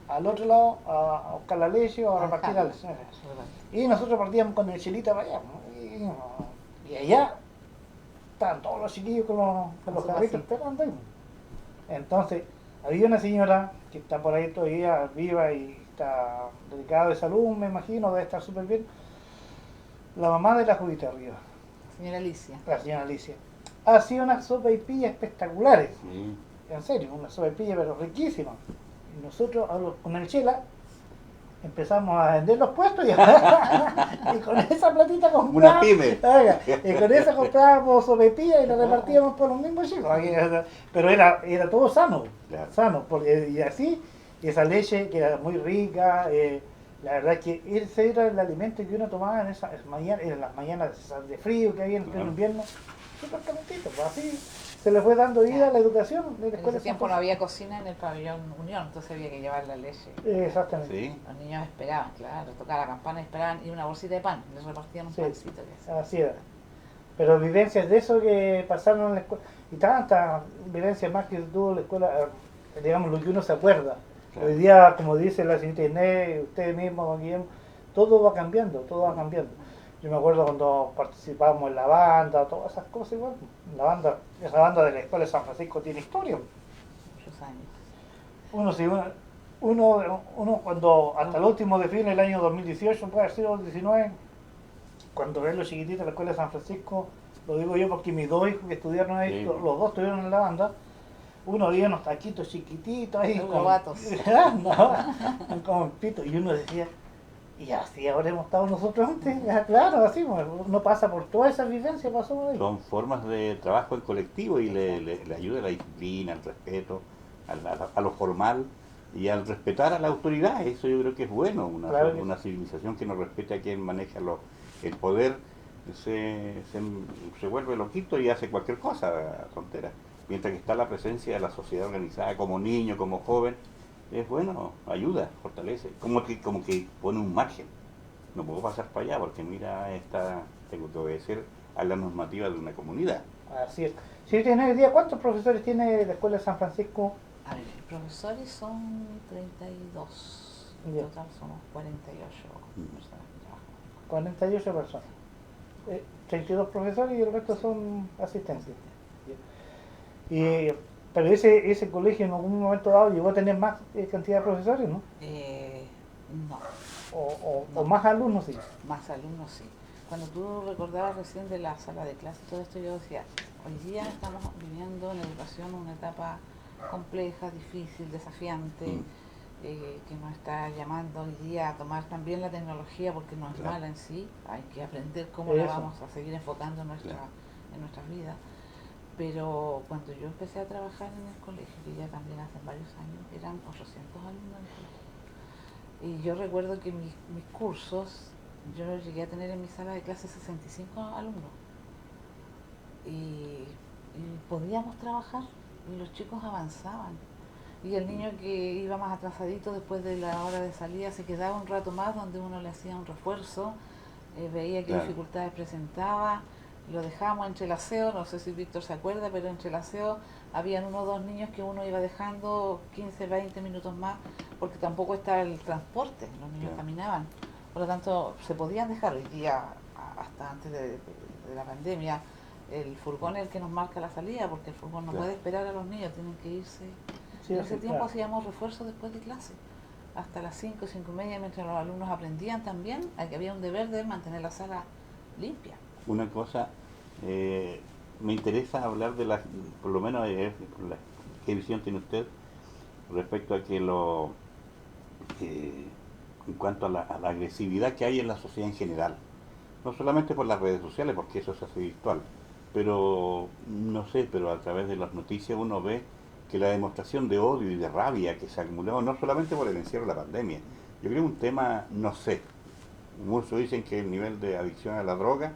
Speaker 1: al otro lado a buscar la leche o a repartir la leche. Y nosotros partíamos con el Chelita para allá, ¿no? Y allá estaban todos los chiquillos con los carritos esperando. Entonces, había una señora que está por ahí todavía viva y está delicada de salud, me imagino, debe estar súper bien. La mamá de la Judita Rivas,
Speaker 3: Señora Alicia.
Speaker 1: la señora Alicia, hacía unas sopaipillas espectaculares.
Speaker 2: Sí.
Speaker 1: En serio, una sopaipilla pero riquísima. Y nosotros con el Chela empezamos a vender los puestos y, y con esa platita comprábamos.
Speaker 2: Una pyme.
Speaker 1: Y con esa comprábamos sopaipilla y la repartíamos por los mismos chicos. Pero era todo sano,
Speaker 2: Claro.
Speaker 1: sano. Y así, esa leche que era muy rica, la verdad es que ese era el alimento que uno tomaba en las mañanas de frío que había en pleno invierno, súper calentito, pues así se le fue dando vida a la educación de la
Speaker 3: En
Speaker 1: escuela
Speaker 3: ese tiempo no había cocina en el pabellón Unión, entonces había que llevar la leche.
Speaker 1: Exactamente.
Speaker 2: Sí.
Speaker 3: Los niños esperaban, claro, tocaba la campana, esperaban y una bolsita de pan, les repartían un
Speaker 1: Sí.
Speaker 3: pancito.
Speaker 1: Así era. Pero vivencias de eso que pasaron en la escuela, y tantas vivencias más que tuvo la escuela, digamos, lo que uno se acuerda.
Speaker 2: Claro.
Speaker 1: Hoy día, como dice la señorita Inés, usted mismo, don Guillermo, todo va cambiando, todo va cambiando. Yo me acuerdo cuando participábamos en la banda, todas esas cosas igual. La banda, esa banda de la escuela de San Francisco tiene historia.
Speaker 3: Muchos años.
Speaker 1: Uno cuando, hasta el último desfile, el año 2018, puede haber sido el 19, cuando ven los chiquititos de la escuela de San Francisco, lo digo yo porque mis dos hijos que estudiaron ahí,
Speaker 2: Sí.
Speaker 1: los dos estuvieron en la banda, uno veía unos taquitos chiquititos ahí,
Speaker 3: Los gatos.
Speaker 1: no, como pito, y uno decía, y así habremos estado nosotros antes, claro, así, uno pasa por toda esa vivencia, pasó por ahí.
Speaker 2: Son formas de trabajo en colectivo y le ayuda a la disciplina, al respeto, a lo formal y al respetar a la autoridad. Eso yo creo que es bueno,
Speaker 1: Claro que
Speaker 2: una civilización que no respete a quien maneja el poder, se vuelve loquito y hace cualquier cosa, tontera. Mientras que está la presencia de la sociedad organizada como niño, como joven, es bueno, ayuda, fortalece, como que pone un margen. No puedo pasar para allá porque mira, tengo que obedecer a la normativa de una comunidad.
Speaker 1: Así es. Si tiene hoy día, ¿cuántos profesores tiene la escuela de San Francisco?
Speaker 3: A ver, profesores son 32, en
Speaker 1: Ya.
Speaker 3: total somos 48 personas que trabajan.
Speaker 1: 48 personas. 32 profesores y el resto son asistentes. Pero ese colegio en algún momento dado llegó a tener más cantidad de profesores, ¿no?
Speaker 3: No,
Speaker 1: O más alumnos, sí.
Speaker 3: más alumnos sí. Cuando tú recordabas recién de la sala de clase, todo esto yo decía, hoy día estamos viviendo en la educación una etapa compleja, difícil, desafiante, que nos está llamando hoy día a tomar también la tecnología porque no es
Speaker 2: Claro.
Speaker 3: mala en sí, hay que aprender cómo la
Speaker 1: Eso.
Speaker 3: vamos a seguir enfocando en nuestras vidas. Pero cuando yo empecé a trabajar en el colegio, que ya también hace varios años, eran 800 alumnos en el colegio. Y yo recuerdo que mis cursos, yo llegué a tener en mi sala de clase 65 alumnos. Y podíamos trabajar y los chicos avanzaban. Y el niño que iba más atrasadito después de la hora de salida se quedaba un rato más donde uno le hacía un refuerzo, veía qué
Speaker 2: Claro.
Speaker 3: dificultades presentaba, lo dejábamos entre el aseo, no sé si Víctor se acuerda, pero entre el aseo habían uno o dos niños que uno iba dejando 15, 20 minutos más, porque tampoco estaba el transporte, los niños
Speaker 2: Claro.
Speaker 3: caminaban. Por lo tanto, se podían dejar hoy día, hasta antes de la pandemia, el furgón es el que nos marca la salida, porque el furgón no
Speaker 2: Claro.
Speaker 3: puede esperar a los niños, tienen que irse.
Speaker 1: Sí,
Speaker 3: En ese
Speaker 1: sí,
Speaker 3: tiempo
Speaker 1: claro.
Speaker 3: hacíamos refuerzos después de clase, hasta las 5, 5 y media, mientras los alumnos aprendían también, había un deber de mantener la sala limpia.
Speaker 2: Una cosa, me interesa hablar de por lo menos, qué visión tiene usted respecto a que en cuanto a la agresividad que hay en la sociedad en general. No solamente por las redes sociales, porque eso se hace virtual, pero no sé, pero a través de las noticias uno ve que la demostración de odio y de rabia que se ha acumulado, no solamente por el encierro de la pandemia, yo creo que es un tema, no sé, muchos dicen que el nivel de adicción a la droga,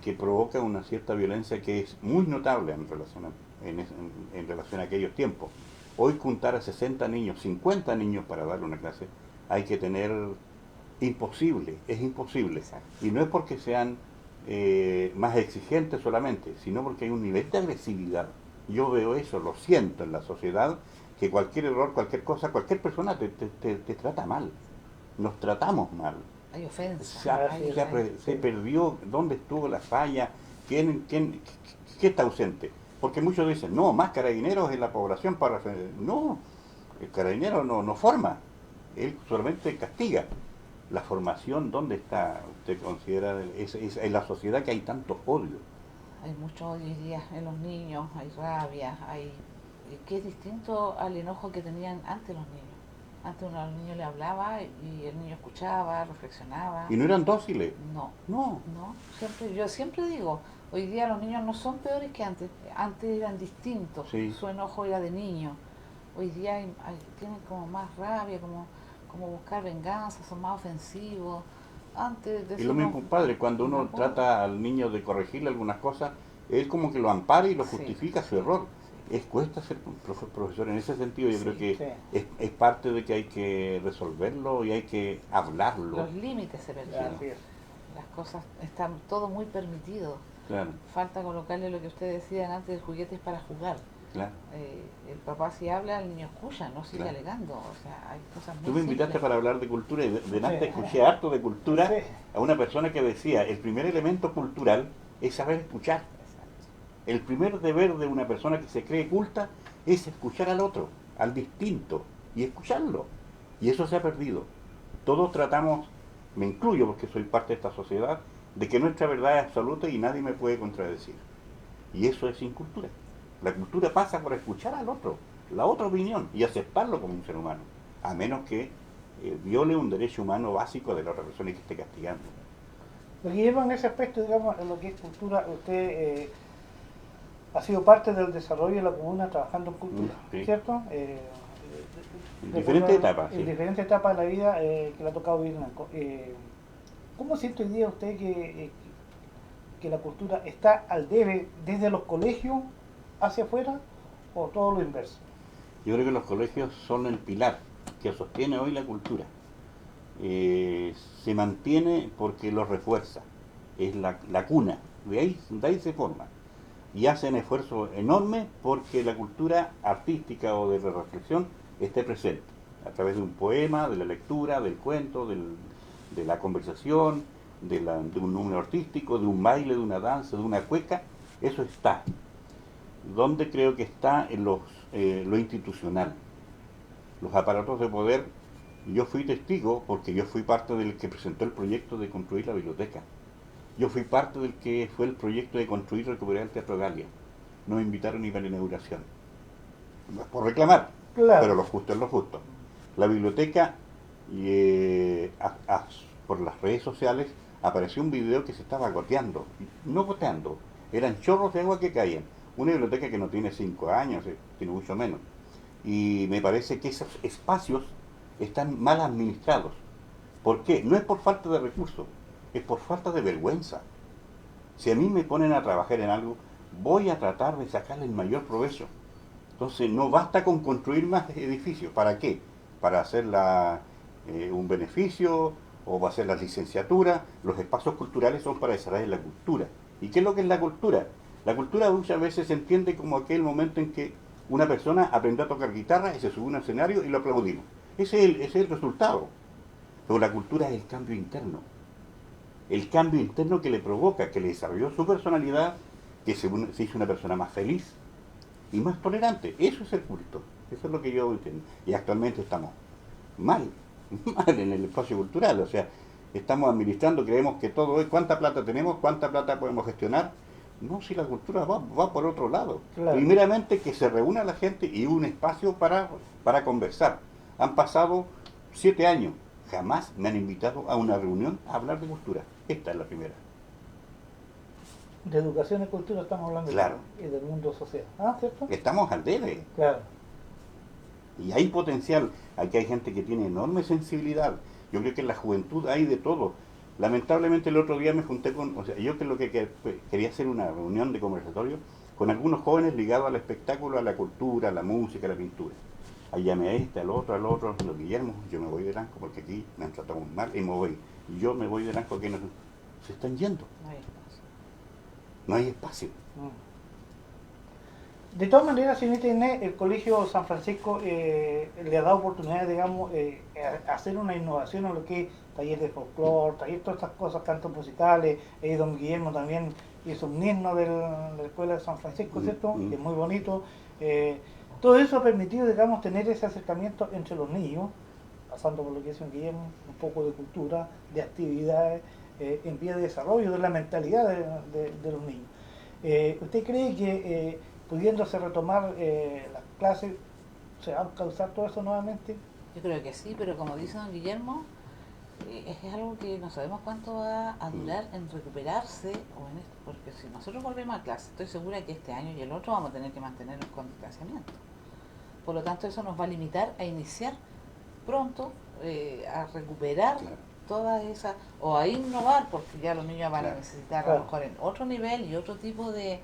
Speaker 2: que provoca una cierta violencia que es muy notable en relación a aquellos tiempos. Hoy juntar a 60 niños, 50 niños para darle una clase, hay que tener imposible, es imposible.
Speaker 3: Exacto.
Speaker 2: Y no es porque sean más exigentes solamente, sino porque hay un nivel de agresividad. Yo veo eso, lo siento en la sociedad, que cualquier error, cualquier cosa, cualquier persona te trata mal. Nos tratamos mal.
Speaker 3: Hay ofensa.
Speaker 2: Se perdió, ¿dónde estuvo la falla? ¿Qué está ausente? Porque muchos dicen, no, más carabineros en la población para... No, el carabinero no forma, él solamente castiga. La formación, ¿dónde está? ¿Usted considera en la sociedad que hay tanto odio?
Speaker 3: Hay mucho odio hoy día en los niños, hay rabia, que es distinto al enojo que tenían antes los niños. Antes uno al niño le hablaba y el niño escuchaba, reflexionaba.
Speaker 2: ¿Y no eran dóciles?
Speaker 3: No,
Speaker 2: No.
Speaker 3: yo siempre digo, hoy día los niños no son peores que antes. Antes eran distintos,
Speaker 2: Sí.
Speaker 3: su enojo era de niño. Hoy día tienen como más rabia, como buscar venganza, son más ofensivos. Antes
Speaker 2: Y lo mismo, padre, cuando uno trata al niño de corregirle algunas cosas, él como que lo ampara y lo justifica su error. Cuesta ser profesor en ese sentido. Yo creo que es parte de que hay que resolverlo y hay que hablarlo.
Speaker 3: Los límites se perdieron. Las cosas están todo muy permitido.
Speaker 2: Claro.
Speaker 3: Falta colocarle lo que ustedes decían antes, el juguete es para jugar.
Speaker 2: Claro.
Speaker 3: El papá si habla, el niño escucha, no sigue
Speaker 2: Claro.
Speaker 3: alegando. O sea, hay cosas muy
Speaker 2: Tú me invitaste
Speaker 3: simples.
Speaker 2: para hablar de cultura y delante escuché harto de cultura a una persona que decía, el primer elemento cultural es saber escuchar. El primer deber de una persona que se cree culta es escuchar al otro, al distinto, y escucharlo. Y eso se ha perdido. Todos tratamos, me incluyo porque soy parte de esta sociedad, de que nuestra verdad es absoluta y nadie me puede contradecir. Y eso es incultura. La cultura pasa por escuchar al otro, la otra opinión, y aceptarlo como un ser humano, a menos que viole un derecho humano básico de la otra persona y que esté castigando.
Speaker 1: Guillermo, en ese aspecto, digamos, en lo que es cultura, usted ha sido parte del desarrollo de la comuna trabajando en cultura,
Speaker 2: Sí.
Speaker 1: ¿cierto?
Speaker 2: En diferentes etapas.
Speaker 1: En
Speaker 2: Sí.
Speaker 1: diferentes etapas de la vida que le ha tocado vivir en Lanco. ¿Cómo siente hoy día usted que la cultura está al debe desde los colegios hacia afuera o todo lo inverso?
Speaker 2: Yo creo que los colegios son el pilar que sostiene hoy la cultura. Se mantiene porque lo refuerza, es la cuna, de ahí se forma. Y hacen esfuerzos enormes porque la cultura artística o de la reflexión esté presente, a través de un poema, de la lectura, del cuento, de la conversación, de un número artístico, de un baile, de una danza, de una cueca. Eso está. Donde creo que está en lo institucional, los aparatos de poder. Yo fui testigo porque yo fui parte del que presentó el proyecto de construir la biblioteca. Yo fui parte del que fue el proyecto de construir y recuperar el Teatro Galia. No me invitaron ni para la inauguración. No es por reclamar,
Speaker 1: Claro.
Speaker 2: pero lo justo es lo justo. La biblioteca, por las redes sociales, apareció un video que se estaba goteando. No goteando, eran chorros de agua que caían. Una biblioteca que no tiene 5 años, tiene mucho menos. Y me parece que esos espacios están mal administrados. ¿Por qué? No es por falta de recursos, es por falta de vergüenza. Si a mí me ponen a trabajar en algo, voy a tratar de sacarle el mayor provecho. Entonces no basta con construir más edificios. ¿Para qué? Para hacer un beneficio o para hacer la licenciatura. Los espacios culturales son para desarrollar la cultura. ¿Y qué es lo que es la cultura? La cultura muchas veces se entiende como aquel momento en que una persona aprendió a tocar guitarra y se subió a un escenario y lo aplaudimos. Ese es el resultado. Pero la cultura es el cambio interno. El cambio interno que le provoca, que le desarrolló su personalidad, que se hizo una persona más feliz y más tolerante. Eso es el culto. Eso es lo que yo entiendo. Y actualmente estamos mal en el espacio cultural. O sea, estamos administrando, creemos que todo es cuánta plata tenemos, cuánta plata podemos gestionar. No, si la cultura va por otro lado.
Speaker 1: Claro.
Speaker 2: Primeramente que se reúna la gente y un espacio para conversar. Han pasado 7 años. jamás me han invitado a una reunión a hablar de cultura. Esta es la primera.
Speaker 1: De educación y cultura estamos hablando.
Speaker 2: Claro.
Speaker 1: Y del mundo social. Ah, ¿cierto?
Speaker 2: Estamos al debe.
Speaker 1: Claro.
Speaker 2: Y hay potencial. Aquí hay gente que tiene enorme sensibilidad. Yo creo que en la juventud hay de todo. Lamentablemente el otro día me junté con, o sea, yo creo que quería hacer una reunión de conversatorio con algunos jóvenes ligados al espectáculo, a la cultura, a la música, a la pintura. Ahí llamé a este, al otro, los Guillermo, yo me voy de Lanco porque aquí me han tratado muy mal y me voy. Y yo me voy de Lanco porque no, se están yendo.
Speaker 3: No hay espacio.
Speaker 2: No hay espacio.
Speaker 1: De todas maneras, señor Inés, el Colegio San Francisco le ha dado oportunidades, digamos, a hacer una innovación en lo que es taller de folclore, taller, todas estas cosas, cantos musicales. Don Guillermo también hizo un himno de la Escuela de San Francisco, ¿cierto? Que es muy bonito. Todo eso ha permitido, digamos, tener ese acercamiento entre los niños, pasando por lo que dice don Guillermo, un poco de cultura, de actividades, en vía de desarrollo de la mentalidad de los niños. ¿Usted cree que pudiéndose retomar las clases, se va a causar todo eso nuevamente?
Speaker 3: Yo creo que sí, pero como dice don Guillermo, es algo que no sabemos cuánto va a durar en recuperarse, o en esto, porque si nosotros volvemos a clase, estoy segura que este año y el otro vamos a tener que mantenernos con distanciamiento. Por lo tanto, eso nos va a limitar a iniciar pronto, a recuperar todas esas, o a innovar, porque ya los niños van a necesitar a lo mejor en otro nivel y otro tipo de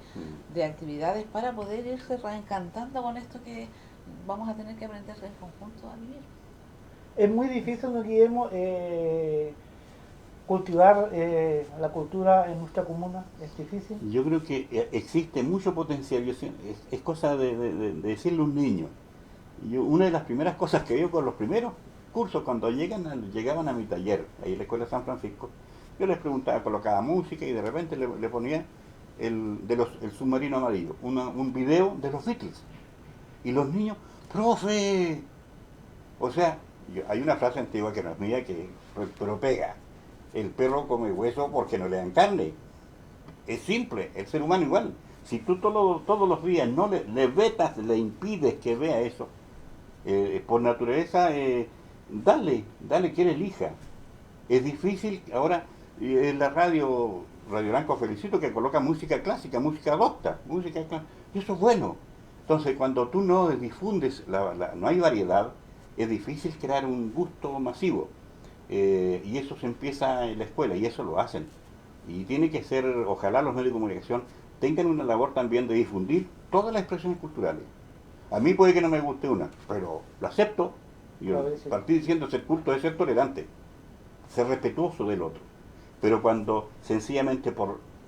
Speaker 3: actividades para poder irse reencantando con esto que vamos a tener que aprender en conjunto a vivir.
Speaker 1: Es muy difícil, don Guillermo, cultivar la cultura en nuestra comuna, es difícil.
Speaker 2: Yo creo que existe mucho potencial, es cosa de decirle a un niño. Una de las primeras cosas que veo con los primeros cursos, cuando llegaban a mi taller, ahí en la Escuela de San Francisco, yo les preguntaba, colocaba música y de repente le ponía el submarino amarillo, un video de los Beatles. Y los niños, ¡profe! O sea, hay una frase antigua que no es mía, pero pega. El perro come hueso porque no le dan carne. Es simple, el ser humano igual. Si tú todos los días no le vetas, le impides que vea eso, por naturaleza, dale que él elija. Es difícil, ahora en la Radio Blanco felicito que coloca música clásica, música docta, y eso es bueno. Entonces cuando tú no difundes, no hay variedad, es difícil crear un gusto masivo. Y eso se empieza en la escuela, y eso lo hacen. Y tiene que ser, ojalá los medios de comunicación tengan una labor también de difundir todas las expresiones culturales. A mí puede que no me guste una, pero lo acepto. Yo partí diciendo ser culto es ser tolerante, ser respetuoso del otro. Pero cuando sencillamente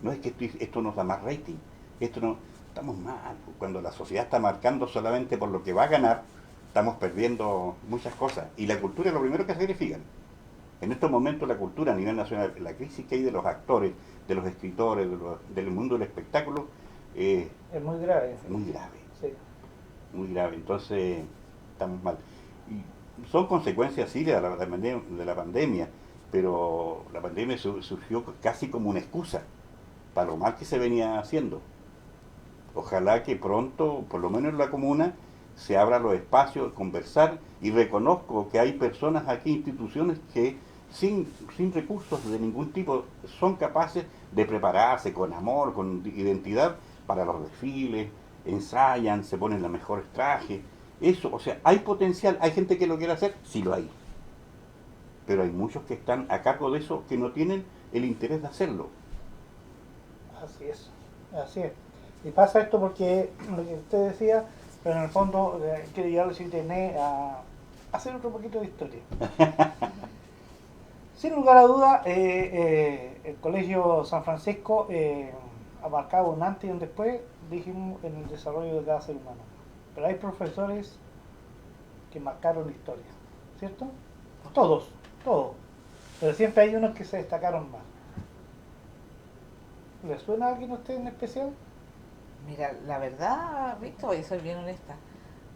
Speaker 2: no es que esto nos da más rating, esto no, estamos mal. Cuando la sociedad está marcando solamente por lo que va a ganar, estamos perdiendo muchas cosas. Y la cultura es lo primero que sacrifican. En estos momentos la cultura a nivel nacional, la crisis que hay de los actores, de los escritores, del mundo del espectáculo,
Speaker 1: es muy grave.
Speaker 2: Muy grave.
Speaker 1: Sí.
Speaker 2: Muy grave. Entonces, estamos mal. Y son consecuencias, sí, de la pandemia, pero la pandemia surgió casi como una excusa para lo mal que se venía haciendo. Ojalá que pronto, por lo menos en la comuna, se abran los espacios, conversar, y reconozco que hay personas aquí, instituciones que sin recursos de ningún tipo son capaces de prepararse con amor, con identidad para los desfiles, ensayan, se ponen los mejores trajes. Eso, o sea, hay potencial, hay gente que lo quiere hacer, sí lo hay. Pero hay muchos que están a cargo de eso que no tienen el interés de hacerlo.
Speaker 1: Así es, así es. Y pasa esto porque, lo que usted decía, pero en el fondo quiere llevar el internet a hacer otro poquito de historia. Sin lugar a duda, el Colegio San Francisco ha marcado un antes y un después, dijimos, en el desarrollo de cada ser humano. Pero hay profesores que marcaron historia, ¿cierto? Todos. Pero siempre hay unos que se destacaron más. ¿Le suena a alguien a usted en especial?
Speaker 3: Mira, la verdad, Víctor, voy a ser bien honesta.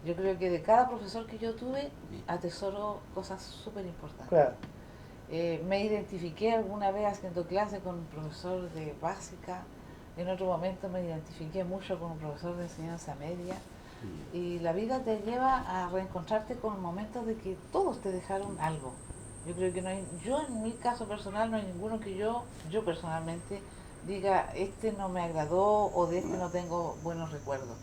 Speaker 3: Yo creo que de cada profesor que yo tuve, atesoro cosas súper importantes.
Speaker 1: Claro.
Speaker 3: Me identifiqué alguna vez haciendo clase con un profesor de básica, en otro momento me identifiqué mucho con un profesor de enseñanza media, y la vida te lleva a reencontrarte con momentos de que todos te dejaron algo. Yo creo que no hay, yo en mi caso personal no hay ninguno que yo personalmente diga este no me agradó o de este no tengo buenos recuerdos.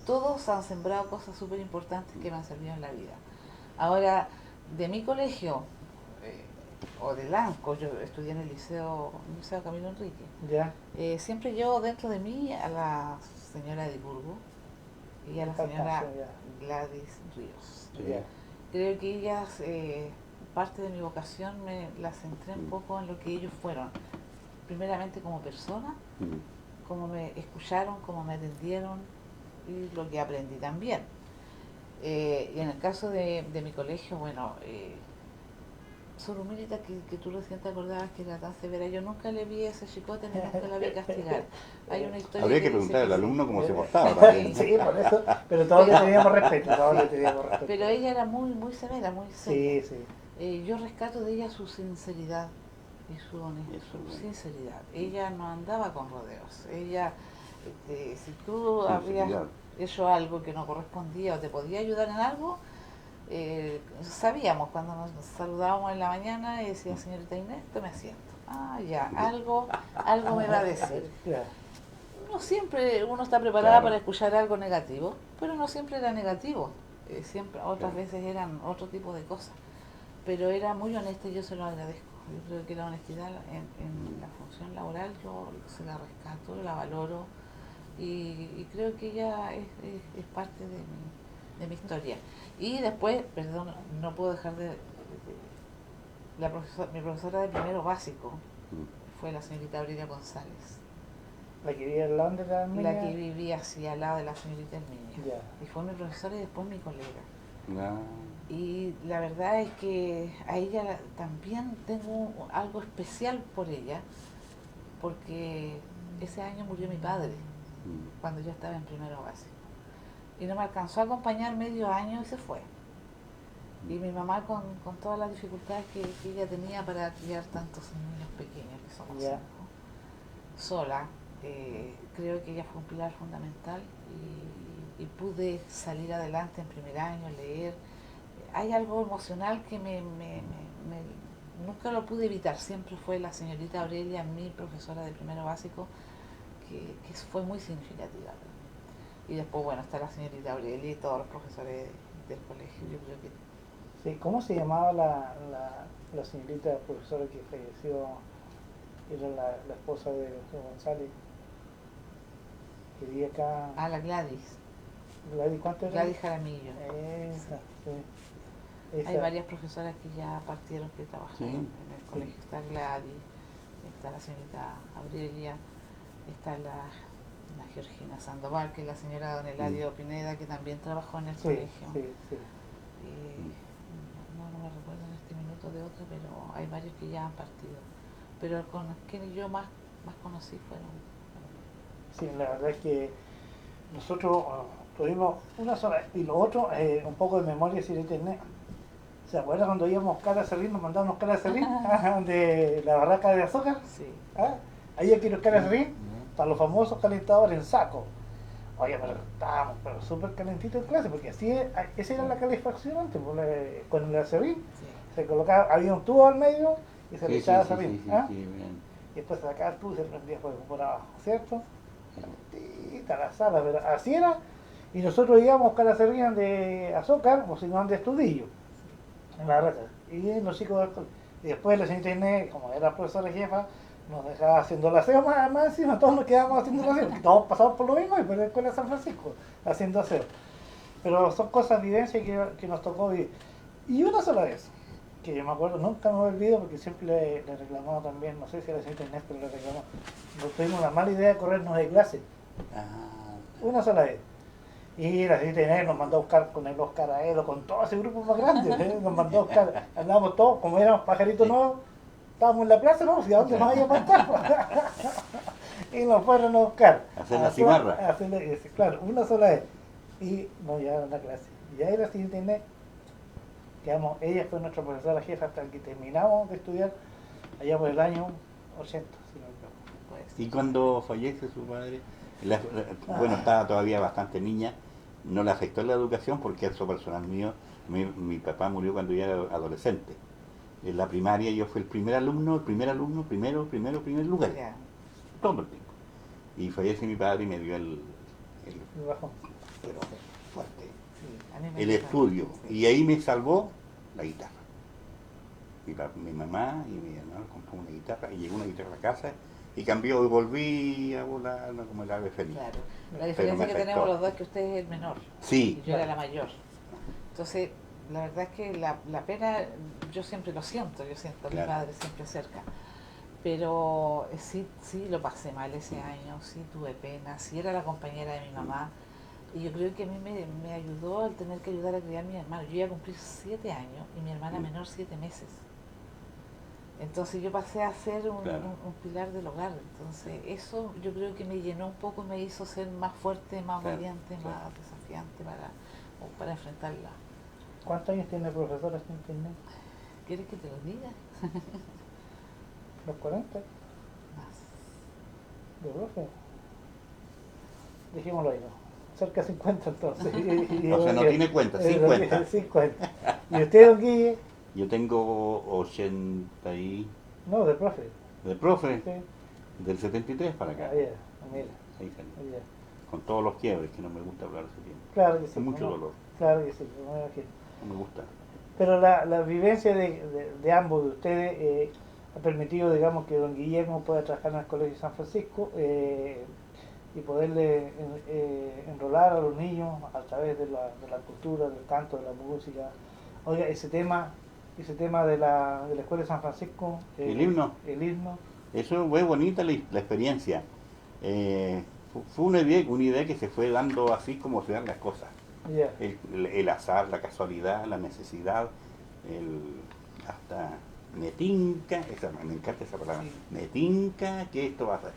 Speaker 3: Todos han sembrado cosas súper importantes que me han servido en la vida. Ahora, de mi colegio, eh, o del ANCO, yo estudié en el liceo Camilo Enrique,
Speaker 1: Ya,
Speaker 3: siempre llevo dentro de mí a la señora Edimburgo y a la
Speaker 1: esta
Speaker 3: señora
Speaker 1: canción, ya,
Speaker 3: Gladys Ríos.
Speaker 2: Sí.
Speaker 1: ya,
Speaker 3: Creo que ellas, parte de mi vocación me las centré un poco en lo que ellos fueron, primeramente como personas,
Speaker 2: Mm.
Speaker 3: cómo me escucharon, cómo me atendieron y lo que aprendí también. Y en el caso de mi colegio, bueno, Sorumilita, que tú recién te acordabas que era tan severa, yo nunca le vi ese chicote ni nunca la vi castigar. Hay una historia
Speaker 2: Habría que
Speaker 3: dice
Speaker 2: preguntar al
Speaker 3: que
Speaker 2: alumno cómo se
Speaker 1: Eh,
Speaker 2: portaba también.
Speaker 1: Sí, por eso, pero todos le teníamos respeto, todos le teníamos respeto.
Speaker 3: pero ella era muy, muy severa, muy seria.
Speaker 1: Sí, sí,
Speaker 3: Yo rescato de ella su sinceridad y su honestidad,
Speaker 2: Eso,
Speaker 3: su
Speaker 2: bueno.
Speaker 3: sinceridad. Ella no andaba con rodeos. Ella, si tú habías
Speaker 2: Sinceridad.
Speaker 3: hecho algo que no correspondía o te podía ayudar en algo, sabíamos cuando nos saludábamos en la mañana y decía, señorita Inés, tome asiento. Ah, ya, algo me va a decir.
Speaker 1: ya,
Speaker 3: No siempre uno está preparada
Speaker 2: Claro.
Speaker 3: para escuchar algo negativo, pero no siempre era negativo. Siempre, otras
Speaker 2: Claro.
Speaker 3: veces eran otro tipo de cosas. Pero era muy honesta y yo se lo agradezco. Yo creo que la honestidad en la función laboral yo se la rescato, la valoro y creo que ella es parte de mi historia. Y después, perdón, no puedo dejar mi profesora de primero básico
Speaker 2: Mm.
Speaker 3: fue la señorita Aurelia González,
Speaker 1: la que vivía en Londres, la
Speaker 3: la
Speaker 1: niña.
Speaker 3: que vivía así al lado de la señorita Herminia.
Speaker 1: Ya,
Speaker 3: Y fue mi profesora y después mi colega.
Speaker 2: Ah,
Speaker 3: Y la verdad es que a ella también tengo algo especial por ella, porque ese año murió mi padre,
Speaker 2: mm.
Speaker 3: cuando yo estaba en primero básico. Y no me alcanzó a acompañar medio año y se fue. Y mi mamá con todas las dificultades que ella tenía para criar tantos niños pequeños, que somos
Speaker 1: Ya.
Speaker 3: 5, sola, creo que ella fue un pilar fundamental y pude salir adelante en primer año, leer. Hay algo emocional que nunca lo pude evitar, siempre fue la señorita Aurelia, mi profesora de primero básico, que fue muy significativa. Y después, bueno, está la señorita Aurelia y todos los profesores del colegio, yo creo que
Speaker 1: sí, ¿cómo se llamaba la señorita profesora que falleció? Era la esposa de José González, que vivía acá.
Speaker 3: ah, la Gladys,
Speaker 1: Gladys, ¿cuánto era?
Speaker 3: Gladys Jaramillo.
Speaker 1: Esa, sí.
Speaker 3: Hay
Speaker 1: Esa.
Speaker 3: varias profesoras que ya partieron, que trabajan
Speaker 2: Sí.
Speaker 3: en el colegio. Está Gladys, está la señorita Aurelia, está la Georgina Sandoval, que es la señora Don Eladio Pineda, que también trabajó en el
Speaker 1: Sí,
Speaker 3: colegio.
Speaker 1: sí, sí.
Speaker 3: No me recuerdo en este minuto de otra, pero hay varios que ya han partido. Pero con quienes yo más conocí fueron.
Speaker 1: Sí, la verdad es que nosotros tuvimos una sola, y lo otro, un poco de memoria si de internet. ¿Se acuerdan cuando íbamos cara a Serrín, nos mandábamos cara a Serrín? De la barraca de azúcar.
Speaker 3: Sí.
Speaker 1: ¿Ah? Ahí aquí los cara a Serrín, para los famosos calentadores en saco. Oye, pero estábamos pero súper calentitos en clase, porque así esa era la calefacción antes, con el acerrín.
Speaker 3: Sí.
Speaker 1: Se colocaba, había un tubo al medio y se le
Speaker 2: Sí,
Speaker 1: echaba
Speaker 2: sí, sí,
Speaker 1: acerrín.
Speaker 2: sí, sí,
Speaker 1: ¿Ah?
Speaker 2: sí, bien.
Speaker 1: Y después se sacaba el tubo y se prendía fuego por abajo, ¿cierto? Calentita la sala, pero así era. Y nosotros íbamos cara a Serrín de azúcar, o si no de estudillo, en la reta. Y los chicos, y después la señorita Inés, como era profesora jefa, nos dejaba haciendo el aseo más encima, todos nos quedábamos haciendo el aseo, porque todos pasamos por lo mismo y por la escuela de San Francisco, haciendo aseo. Pero son cosas, vivencias que nos tocó vivir. Y una sola vez, que yo me acuerdo, nunca me olvido, porque siempre le reclamaba también, no sé si a la señorita Inés, pero le reclamó, nos tuvimos la mala idea de corrernos de clase,
Speaker 2: Ah,
Speaker 1: una sola vez. Y la señorita Inés nos mandó a buscar con el Oscar Aedo, con todo ese grupo más grande, nos mandó a buscar, andábamos todos, como éramos pajaritos nuevos, estábamos en la plaza, ¿no? ¿Y a dónde nos íbamos a estar? Y nos fueron a buscar.
Speaker 2: Hacer la cimarra.
Speaker 1: Claro, una sola vez. Y nos llevaron a la clase. Y ahí la señorita Inés, ella fue nuestra profesora jefa hasta que terminamos de estudiar, allá por el año 80, si no me equivoco.
Speaker 3: Pues,
Speaker 2: y cuando fallece su padre, bueno, estaba todavía bastante niña, no le afectó en la educación porque eso personal mío, mi papá murió cuando yo era adolescente. En la primaria yo fui el primer alumno, primer lugar,
Speaker 3: Ya.
Speaker 2: todo el tiempo. Y fallece mi padre y me dio
Speaker 1: El bajón.
Speaker 2: pero fuerte,
Speaker 3: Sí, a mí me
Speaker 2: el
Speaker 3: gusta.
Speaker 2: estudio.
Speaker 3: Sí.
Speaker 2: Y ahí me salvó la guitarra. Mi mamá y mi hermano compró una guitarra y llegó una guitarra a la casa y cambió y volví a volar como el ave feliz.
Speaker 3: Claro. La
Speaker 2: Pero
Speaker 3: diferencia
Speaker 2: me
Speaker 3: que tenemos
Speaker 2: afectó.
Speaker 3: los dos es que usted es el menor
Speaker 2: Sí,
Speaker 3: y yo era la mayor. Entonces, la verdad es que la pena, yo siempre lo siento, yo siento a mi
Speaker 2: Claro.
Speaker 3: padre siempre cerca. Pero sí, sí lo pasé mal ese año, sí tuve pena, sí era la compañera de mi mamá. Y yo creo que a mí me ayudó el tener que ayudar a criar a mi hermano. Yo iba a cumplir 7 años y mi hermana menor 7 meses. Entonces yo pasé a ser
Speaker 2: Claro.
Speaker 3: un pilar del hogar. Entonces eso yo creo que me llenó un poco, me hizo ser más fuerte, más
Speaker 2: Claro,
Speaker 3: valiente,
Speaker 2: claro.
Speaker 3: más desafiante para enfrentarla.
Speaker 1: ¿Cuántos años tiene el profesor aquí en internet?
Speaker 3: ¿Quieres que te lo diga?
Speaker 1: ¿Los 40?
Speaker 3: Más.
Speaker 1: ¿De profe? Dijémoslo ahí, ¿no? Cerca de 50 entonces.
Speaker 2: O sea, no tiene cuenta, 50.
Speaker 1: 50. ¿Y usted, don Guille?
Speaker 2: Yo tengo 80 y...
Speaker 1: No, de profe.
Speaker 2: de profe,
Speaker 1: Sí.
Speaker 2: del 73 para acá.
Speaker 1: Ah, ya, mira.
Speaker 2: Ahí salió.
Speaker 1: Ah, ya.
Speaker 2: Con todos los quiebres, que no me gusta hablar ese tiempo.
Speaker 1: Claro que sí.
Speaker 2: Con mucho
Speaker 1: ¿no?
Speaker 2: dolor,
Speaker 1: Claro que sí, no me imagino.
Speaker 2: no me gusta.
Speaker 1: Pero la vivencia de ambos de ustedes ha permitido, digamos, que don Guillermo pueda trabajar en el Colegio San Francisco y poderle enrolar a los niños a través de la cultura, del canto, de la música. Oiga, ese tema de la Escuela de San Francisco,
Speaker 2: El himno.
Speaker 1: el himno,
Speaker 2: Eso fue bonita la experiencia. Fue una idea que se fue dando así como se dan las cosas.
Speaker 1: ya,
Speaker 2: El azar, la casualidad, la necesidad, hasta me tinca, me encanta esa palabra,
Speaker 3: Sí.
Speaker 2: me tinca que esto va a ser.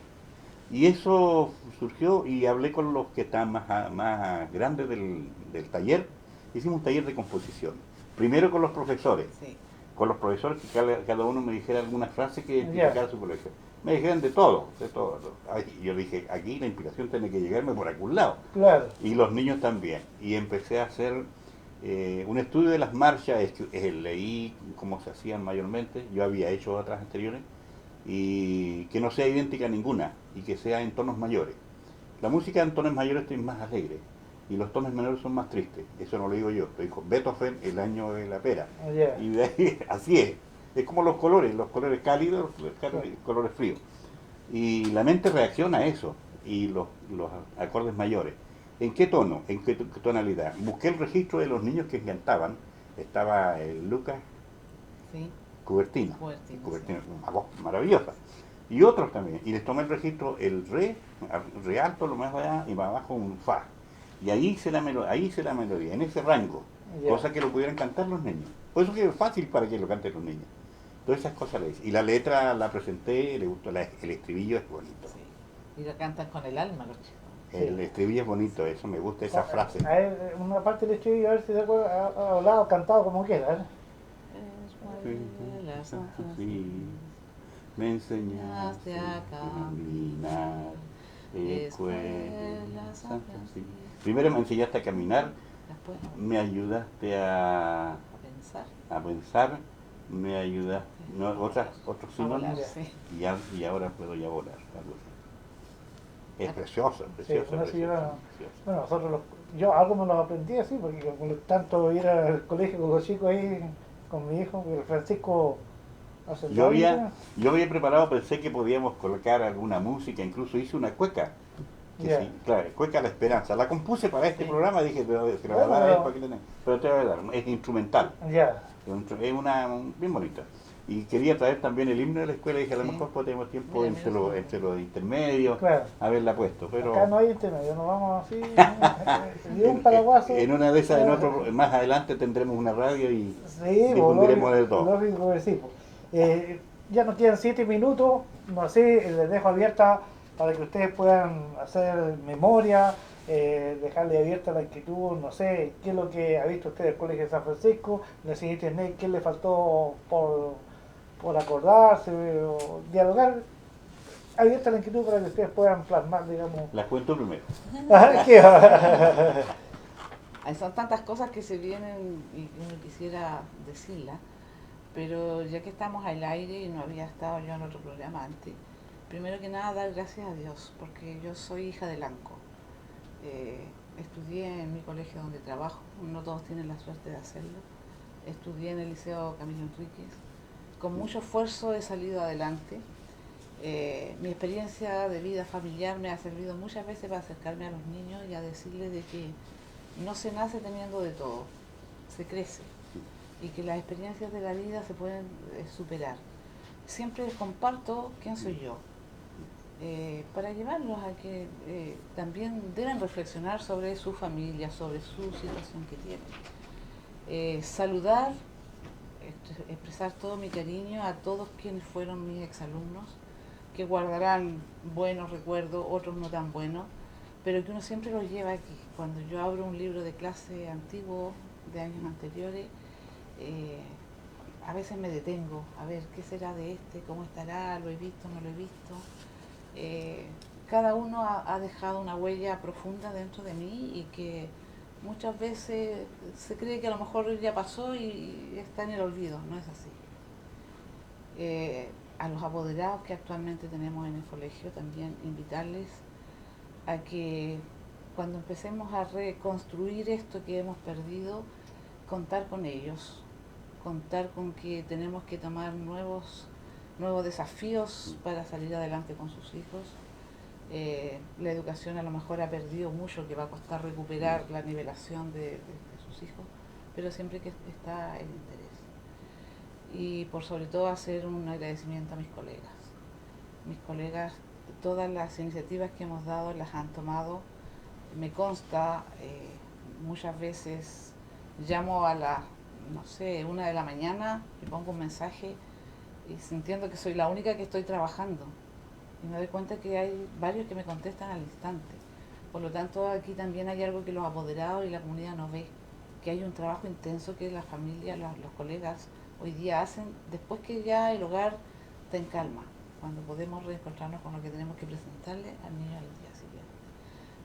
Speaker 2: Y eso surgió y hablé con los que están más grandes del taller. Hicimos un taller de composición. Primero con los profesores.
Speaker 3: Sí.
Speaker 2: Con los profesores que cada uno me dijera alguna frase que
Speaker 1: Ya.
Speaker 2: identificara su colegio. Me dijeron de todo, de todo. Ay, yo dije, aquí la inspiración tiene que llegarme por algún lado.
Speaker 1: claro,
Speaker 2: Y los niños también. Y empecé a hacer un estudio de las marchas, leí cómo se hacían mayormente, yo había hecho otras anteriores, y que no sea idéntica a ninguna, y que sea en tonos mayores. La música en tonos mayores es más alegre, y los tonos menores son más tristes. Eso no lo digo yo, lo dijo Beethoven, El año de la pera.
Speaker 1: ya,
Speaker 2: Y de ahí, así es como los colores cálidos, los colores fríos. Y la mente reacciona a eso, y los acordes mayores. ¿En qué tono? ¿En qué tonalidad? Busqué el registro de los niños que cantaban. Estaba Lucas
Speaker 3: Sí.
Speaker 2: Cubertino.
Speaker 3: Cubertino,
Speaker 2: Cubertino, una voz maravillosa. Y otros también. Y les tomé el registro, el re alto, lo más allá, y más abajo un fa. Y ahí hice la melodía, en ese rango.
Speaker 1: Ya.
Speaker 2: Cosa que lo pudieran cantar los niños. Por eso que es fácil para que lo canten los niños. Todas esas cosas le hice. Y la letra la presenté, le gustó, el estribillo es bonito.
Speaker 3: Sí. Y lo cantan con el alma los chicos.
Speaker 2: El estribillo es bonito, eso me gusta, esa frase.
Speaker 1: A ver, una parte del estribillo, a ver si se acuerda, ha hablado, cantado como quiera. ¿Eh?
Speaker 3: Escuela San Francisco,
Speaker 2: Sí, me enseñaste a caminar. Escuela San Francisco. Primero me enseñaste a caminar,
Speaker 3: Después
Speaker 2: me ayudaste a
Speaker 3: pensar.
Speaker 2: me ayudaste, no, otros
Speaker 3: A volar,
Speaker 2: sinónimos,
Speaker 3: sí.
Speaker 2: y ahora puedo ya volar. Algo así. Es precioso, precioso,
Speaker 1: una
Speaker 2: precioso,
Speaker 1: señora-
Speaker 2: precioso.
Speaker 1: Bueno, yo algo me lo aprendí así, porque como tanto ir al colegio con los chicos ahí, con mi hijo, el Francisco hace
Speaker 2: Yo
Speaker 1: años,
Speaker 2: había preparado, pensé que podíamos colocar alguna música, incluso hice una cueca. Que
Speaker 1: Ya.
Speaker 2: sí, claro, Cueca La Esperanza. La compuse para este
Speaker 3: Sí.
Speaker 2: programa, dije, pero se la voy a dar a él para que tenga. Pero te voy a dar, es instrumental,
Speaker 1: Ya,
Speaker 2: es una bien bonita. Y quería traer también el himno de la escuela, dije, a lo
Speaker 3: Sí.
Speaker 2: mejor tenemos tiempo
Speaker 3: Mira,
Speaker 2: entre
Speaker 3: mira,
Speaker 2: los intermedios,
Speaker 1: claro.
Speaker 2: haberla puesto. Pero
Speaker 1: Acá no hay intermedio, nos vamos así, de un paraguaso.
Speaker 2: en una de esas, más adelante tendremos una radio y
Speaker 1: Sí,
Speaker 2: difundiremos de todo.
Speaker 1: lógico que sí. Ya nos quedan 7 minutos, no sé, les dejo abierta para que ustedes puedan hacer memoria, dejarle abierta la inquietud, no sé, qué es lo que ha visto usted del Colegio de San Francisco, en el siguiente internet, qué le faltó por acordarse o dialogar. Abierta la inquietud para que ustedes puedan plasmar, digamos.
Speaker 2: La cuento primero.
Speaker 1: ¿Qué?
Speaker 3: Son tantas cosas que se vienen y uno quisiera decirlas, pero ya que estamos al aire y no había estado yo en otro programa antes, primero que nada dar gracias a Dios, porque yo soy hija de Lanco. Estudié en mi colegio donde trabajo, no todos tienen la suerte de hacerlo. Estudié en el Liceo Camilo Enríquez. Con mucho esfuerzo he salido adelante. Mi experiencia de vida familiar me ha servido muchas veces para acercarme a los niños y a decirles de que no se nace teniendo de todo, se crece y que las experiencias de la vida se pueden superar. Siempre les comparto quién soy yo, para llevarlos a que también deben reflexionar sobre su familia, sobre su situación que tienen. Saludar, expresar todo mi cariño a todos quienes fueron mis exalumnos, que guardarán buenos recuerdos, otros no tan buenos, pero que uno siempre los lleva aquí. Cuando yo abro un libro de clase antiguo, de años anteriores, a veces me detengo a ver qué será de este, cómo estará, lo he visto, no lo he visto. Cada uno ha dejado una huella profunda dentro de mí y que muchas veces se cree que a lo mejor ya pasó y está en el olvido, no es así. A los apoderados que actualmente tenemos en el colegio también invitarles a que cuando empecemos a reconstruir esto que hemos perdido, contar con ellos, contar con que tenemos que tomar nuevos desafíos para salir adelante con sus hijos. La educación a lo mejor ha perdido mucho, que va a costar recuperar la nivelación de sus hijos, pero siempre que está el interés. Y por sobre todo hacer un agradecimiento a mis colegas. Mis colegas, todas las iniciativas que hemos dado las han tomado. Me consta, muchas veces llamo a las, no sé, 1 de la mañana y pongo un mensaje y sintiendo que soy la única que estoy trabajando. Y me doy cuenta que hay varios que me contestan al instante. Por lo tanto, aquí también hay algo que los apoderados y la comunidad no ve, que hay un trabajo intenso que las familias, los colegas hoy día hacen después que ya el hogar está en calma, cuando podemos reencontrarnos con lo que tenemos que presentarle al niño al día siguiente.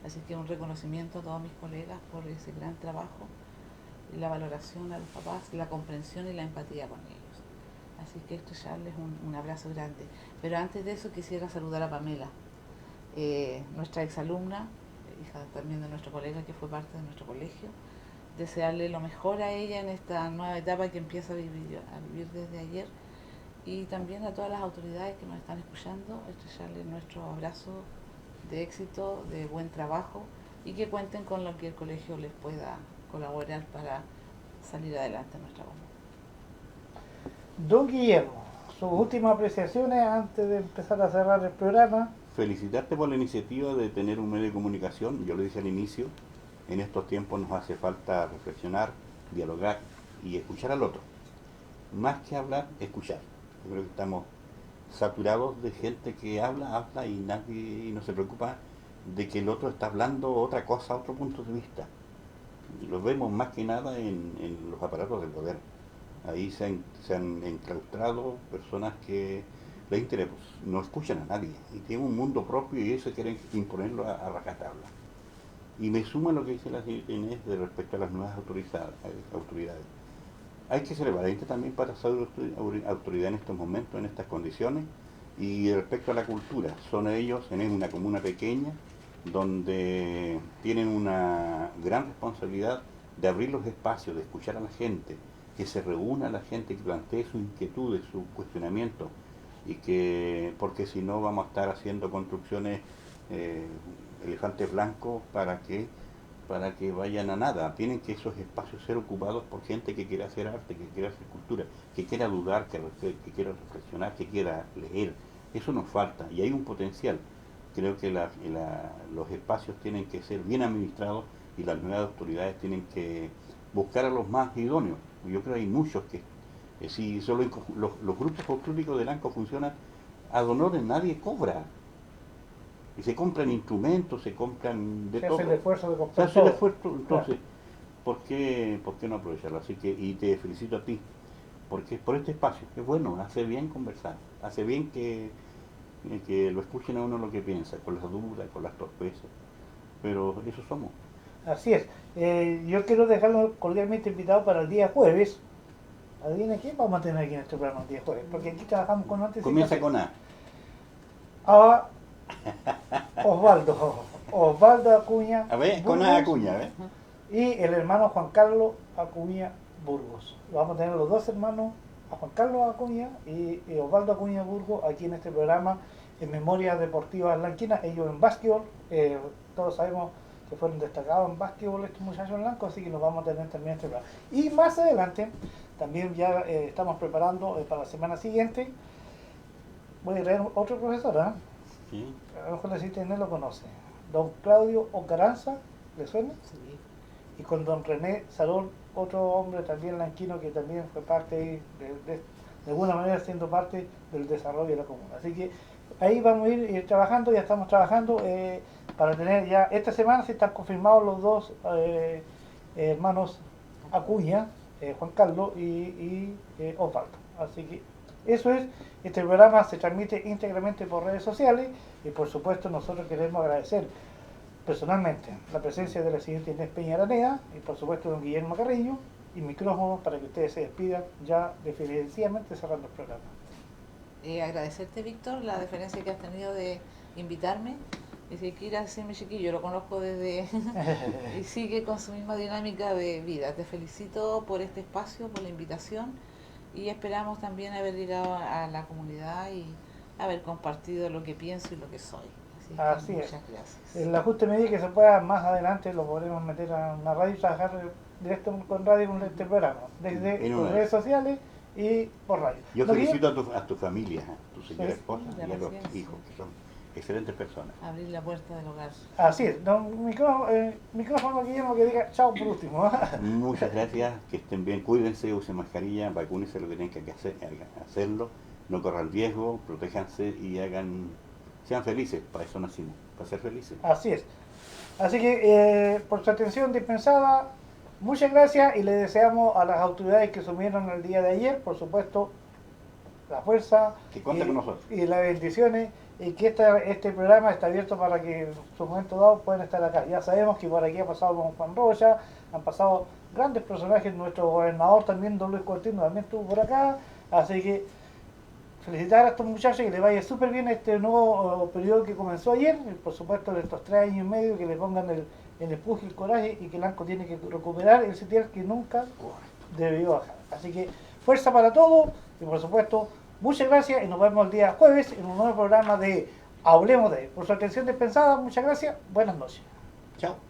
Speaker 3: Así que un reconocimiento a todos mis colegas por ese gran trabajo y la valoración a los papás, la comprensión y la empatía con ellos. Así que esto ya les un abrazo grande. Pero antes de eso quisiera saludar a Pamela, nuestra exalumna, hija también de nuestro colega que fue parte de nuestro colegio. Desearle lo mejor a ella en esta nueva etapa que empieza a vivir desde ayer, y también a todas las autoridades que nos están escuchando, estrecharle nuestro abrazo de éxito, de buen trabajo, y que cuenten con lo que el colegio les pueda colaborar para salir adelante en nuestra comunidad.
Speaker 1: Don Guillermo, sus últimas apreciaciones antes de empezar a cerrar el programa.
Speaker 2: Felicitarte por la iniciativa de tener un medio de comunicación. Yo lo dije al inicio, en estos tiempos nos hace falta reflexionar, dialogar y escuchar al otro. Más que hablar, escuchar. Yo creo que estamos saturados de gente que habla y no se preocupa de que el otro está hablando otra cosa, otro punto de vista. Lo vemos más que nada en los aparatos del poder. Ahí se han enclaustrado personas que les interesa, no escuchan a nadie y tienen un mundo propio y eso quieren imponerlo a rajatabla. Y me suma lo que dice la señorita Inés de respecto a las nuevas autoridades. Hay que ser valiente también para ser autoridad en estos momentos, en estas condiciones. Y respecto a la cultura, son ellos en una comuna pequeña donde tienen una gran responsabilidad de abrir los espacios, de escuchar a la gente, que se reúna la gente, que plantee sus inquietudes, sus cuestionamientos, y que, porque si no vamos a estar haciendo construcciones, elefantes blancos para que vayan a nada. Tienen que esos espacios ser ocupados por gente que quiera hacer arte, que quiera hacer cultura, que quiera dudar, que quiera reflexionar, que quiera leer. Eso nos falta y hay un potencial. Creo que los espacios tienen que ser bien administrados y las nuevas autoridades tienen que buscar a los más idóneos. Yo creo que hay muchos que, si solo los grupos folclóricos del ANCO funcionan ad honorem, nadie cobra. Y se compran instrumentos, se compran de todo.
Speaker 1: Se hace el esfuerzo de comprar
Speaker 2: Se hace
Speaker 1: todo.
Speaker 2: el esfuerzo, entonces, ¿por qué no aprovecharlo? Así que, y te felicito a ti, porque por este espacio, es bueno, hace bien conversar, hace bien que lo escuchen a uno lo que piensa, con las dudas, con las torpezas, pero eso somos.
Speaker 1: Así es. Yo quiero dejarlo cordialmente invitado para el día jueves, Adivina quién vamos a tener aquí en este programa el día jueves, porque aquí trabajamos con anticipación.
Speaker 2: Comienza con A.
Speaker 1: A Osvaldo Acuña.
Speaker 2: A ver, con
Speaker 1: Burgos,
Speaker 2: A Acuña, ¿ves?
Speaker 1: y el hermano Juan Carlos Acuña Burgos. Vamos a tener los dos hermanos, a Juan Carlos Acuña y Osvaldo Acuña Burgos, aquí en este programa en Memoria Deportiva Lanquina. Ellos en básquetbol, todos sabemos que fueron destacados en básquetbol estos muchachos blancos, así que nos vamos a tener también este programa. Y más adelante, también ya estamos preparando para la semana siguiente, voy a traer otro profesor, ¿eh?
Speaker 2: Sí.
Speaker 1: A lo mejor la CTN lo conoce, don Claudio Ocaranza, ¿le suena?
Speaker 3: Sí.
Speaker 1: Y con don René Salón, otro hombre también lanquino que también fue parte ahí de alguna manera siendo parte del desarrollo de la comuna. Así que ahí vamos a ir trabajando, ya estamos trabajando para tener ya esta semana si están confirmados los dos hermanos Acuña, Juan Carlos y Osvaldo. Así que eso es, este programa se transmite íntegramente por redes sociales y por supuesto nosotros queremos agradecer personalmente la presencia de la siguiente Inés Peña Araneda y por supuesto don Guillermo Carreño y micrófonos para que ustedes se despidan ya definitivamente cerrando el programa.
Speaker 3: Agradecerte, Víctor, la deferencia que has tenido de invitarme. Dice que ir a decirme chiquillo, lo conozco desde y sigue con su misma dinámica de vida. Te felicito por este espacio, por la invitación y esperamos también haber llegado a la comunidad y haber compartido lo que pienso y lo que soy.
Speaker 1: Así es.
Speaker 3: Muchas gracias.
Speaker 1: En la justa medida que se pueda, más adelante lo podremos meter a una radio y trabajar directo con radio con este programa, desde por redes sociales y por radio.
Speaker 2: Yo
Speaker 1: ¿No,
Speaker 2: felicito a tu familia, a tu señora
Speaker 1: Sí.
Speaker 2: esposa y a los
Speaker 3: Gracias.
Speaker 2: hijos, que son excelentes personas.
Speaker 3: Abrir la puerta del hogar.
Speaker 1: Así es, don micrófono Guillermo que diga chao por último.
Speaker 2: Muchas gracias, que estén bien, cuídense, usen mascarilla, vacúnense lo que tienen que hacerlo, no corran riesgo, protéjanse y sean felices, para eso nacimos, para ser felices.
Speaker 1: Así es. Así que por su atención dispensada, muchas gracias y le deseamos a las autoridades que asumieron el día de ayer, por supuesto, la fuerza
Speaker 2: Que cuenten con nosotros.
Speaker 1: y las bendiciones y que este programa está abierto para que en su momento dado puedan estar acá. Ya sabemos que por aquí ha pasado don Juan Rocha, han pasado grandes personajes, nuestro gobernador también, don Luis Cortino, también estuvo por acá, así que felicitar a estos muchachos que les vaya súper bien este nuevo periodo que comenzó ayer, y por supuesto de estos 3 años y medio que le pongan el empuje y el coraje y que el ANCO tiene que recuperar el sitial que nunca debió bajar. Así que fuerza para todos y por supuesto muchas gracias y nos vemos el día jueves en un nuevo programa de Hablemos de. Por su atención dispensada, muchas gracias, buenas noches.
Speaker 2: Chao.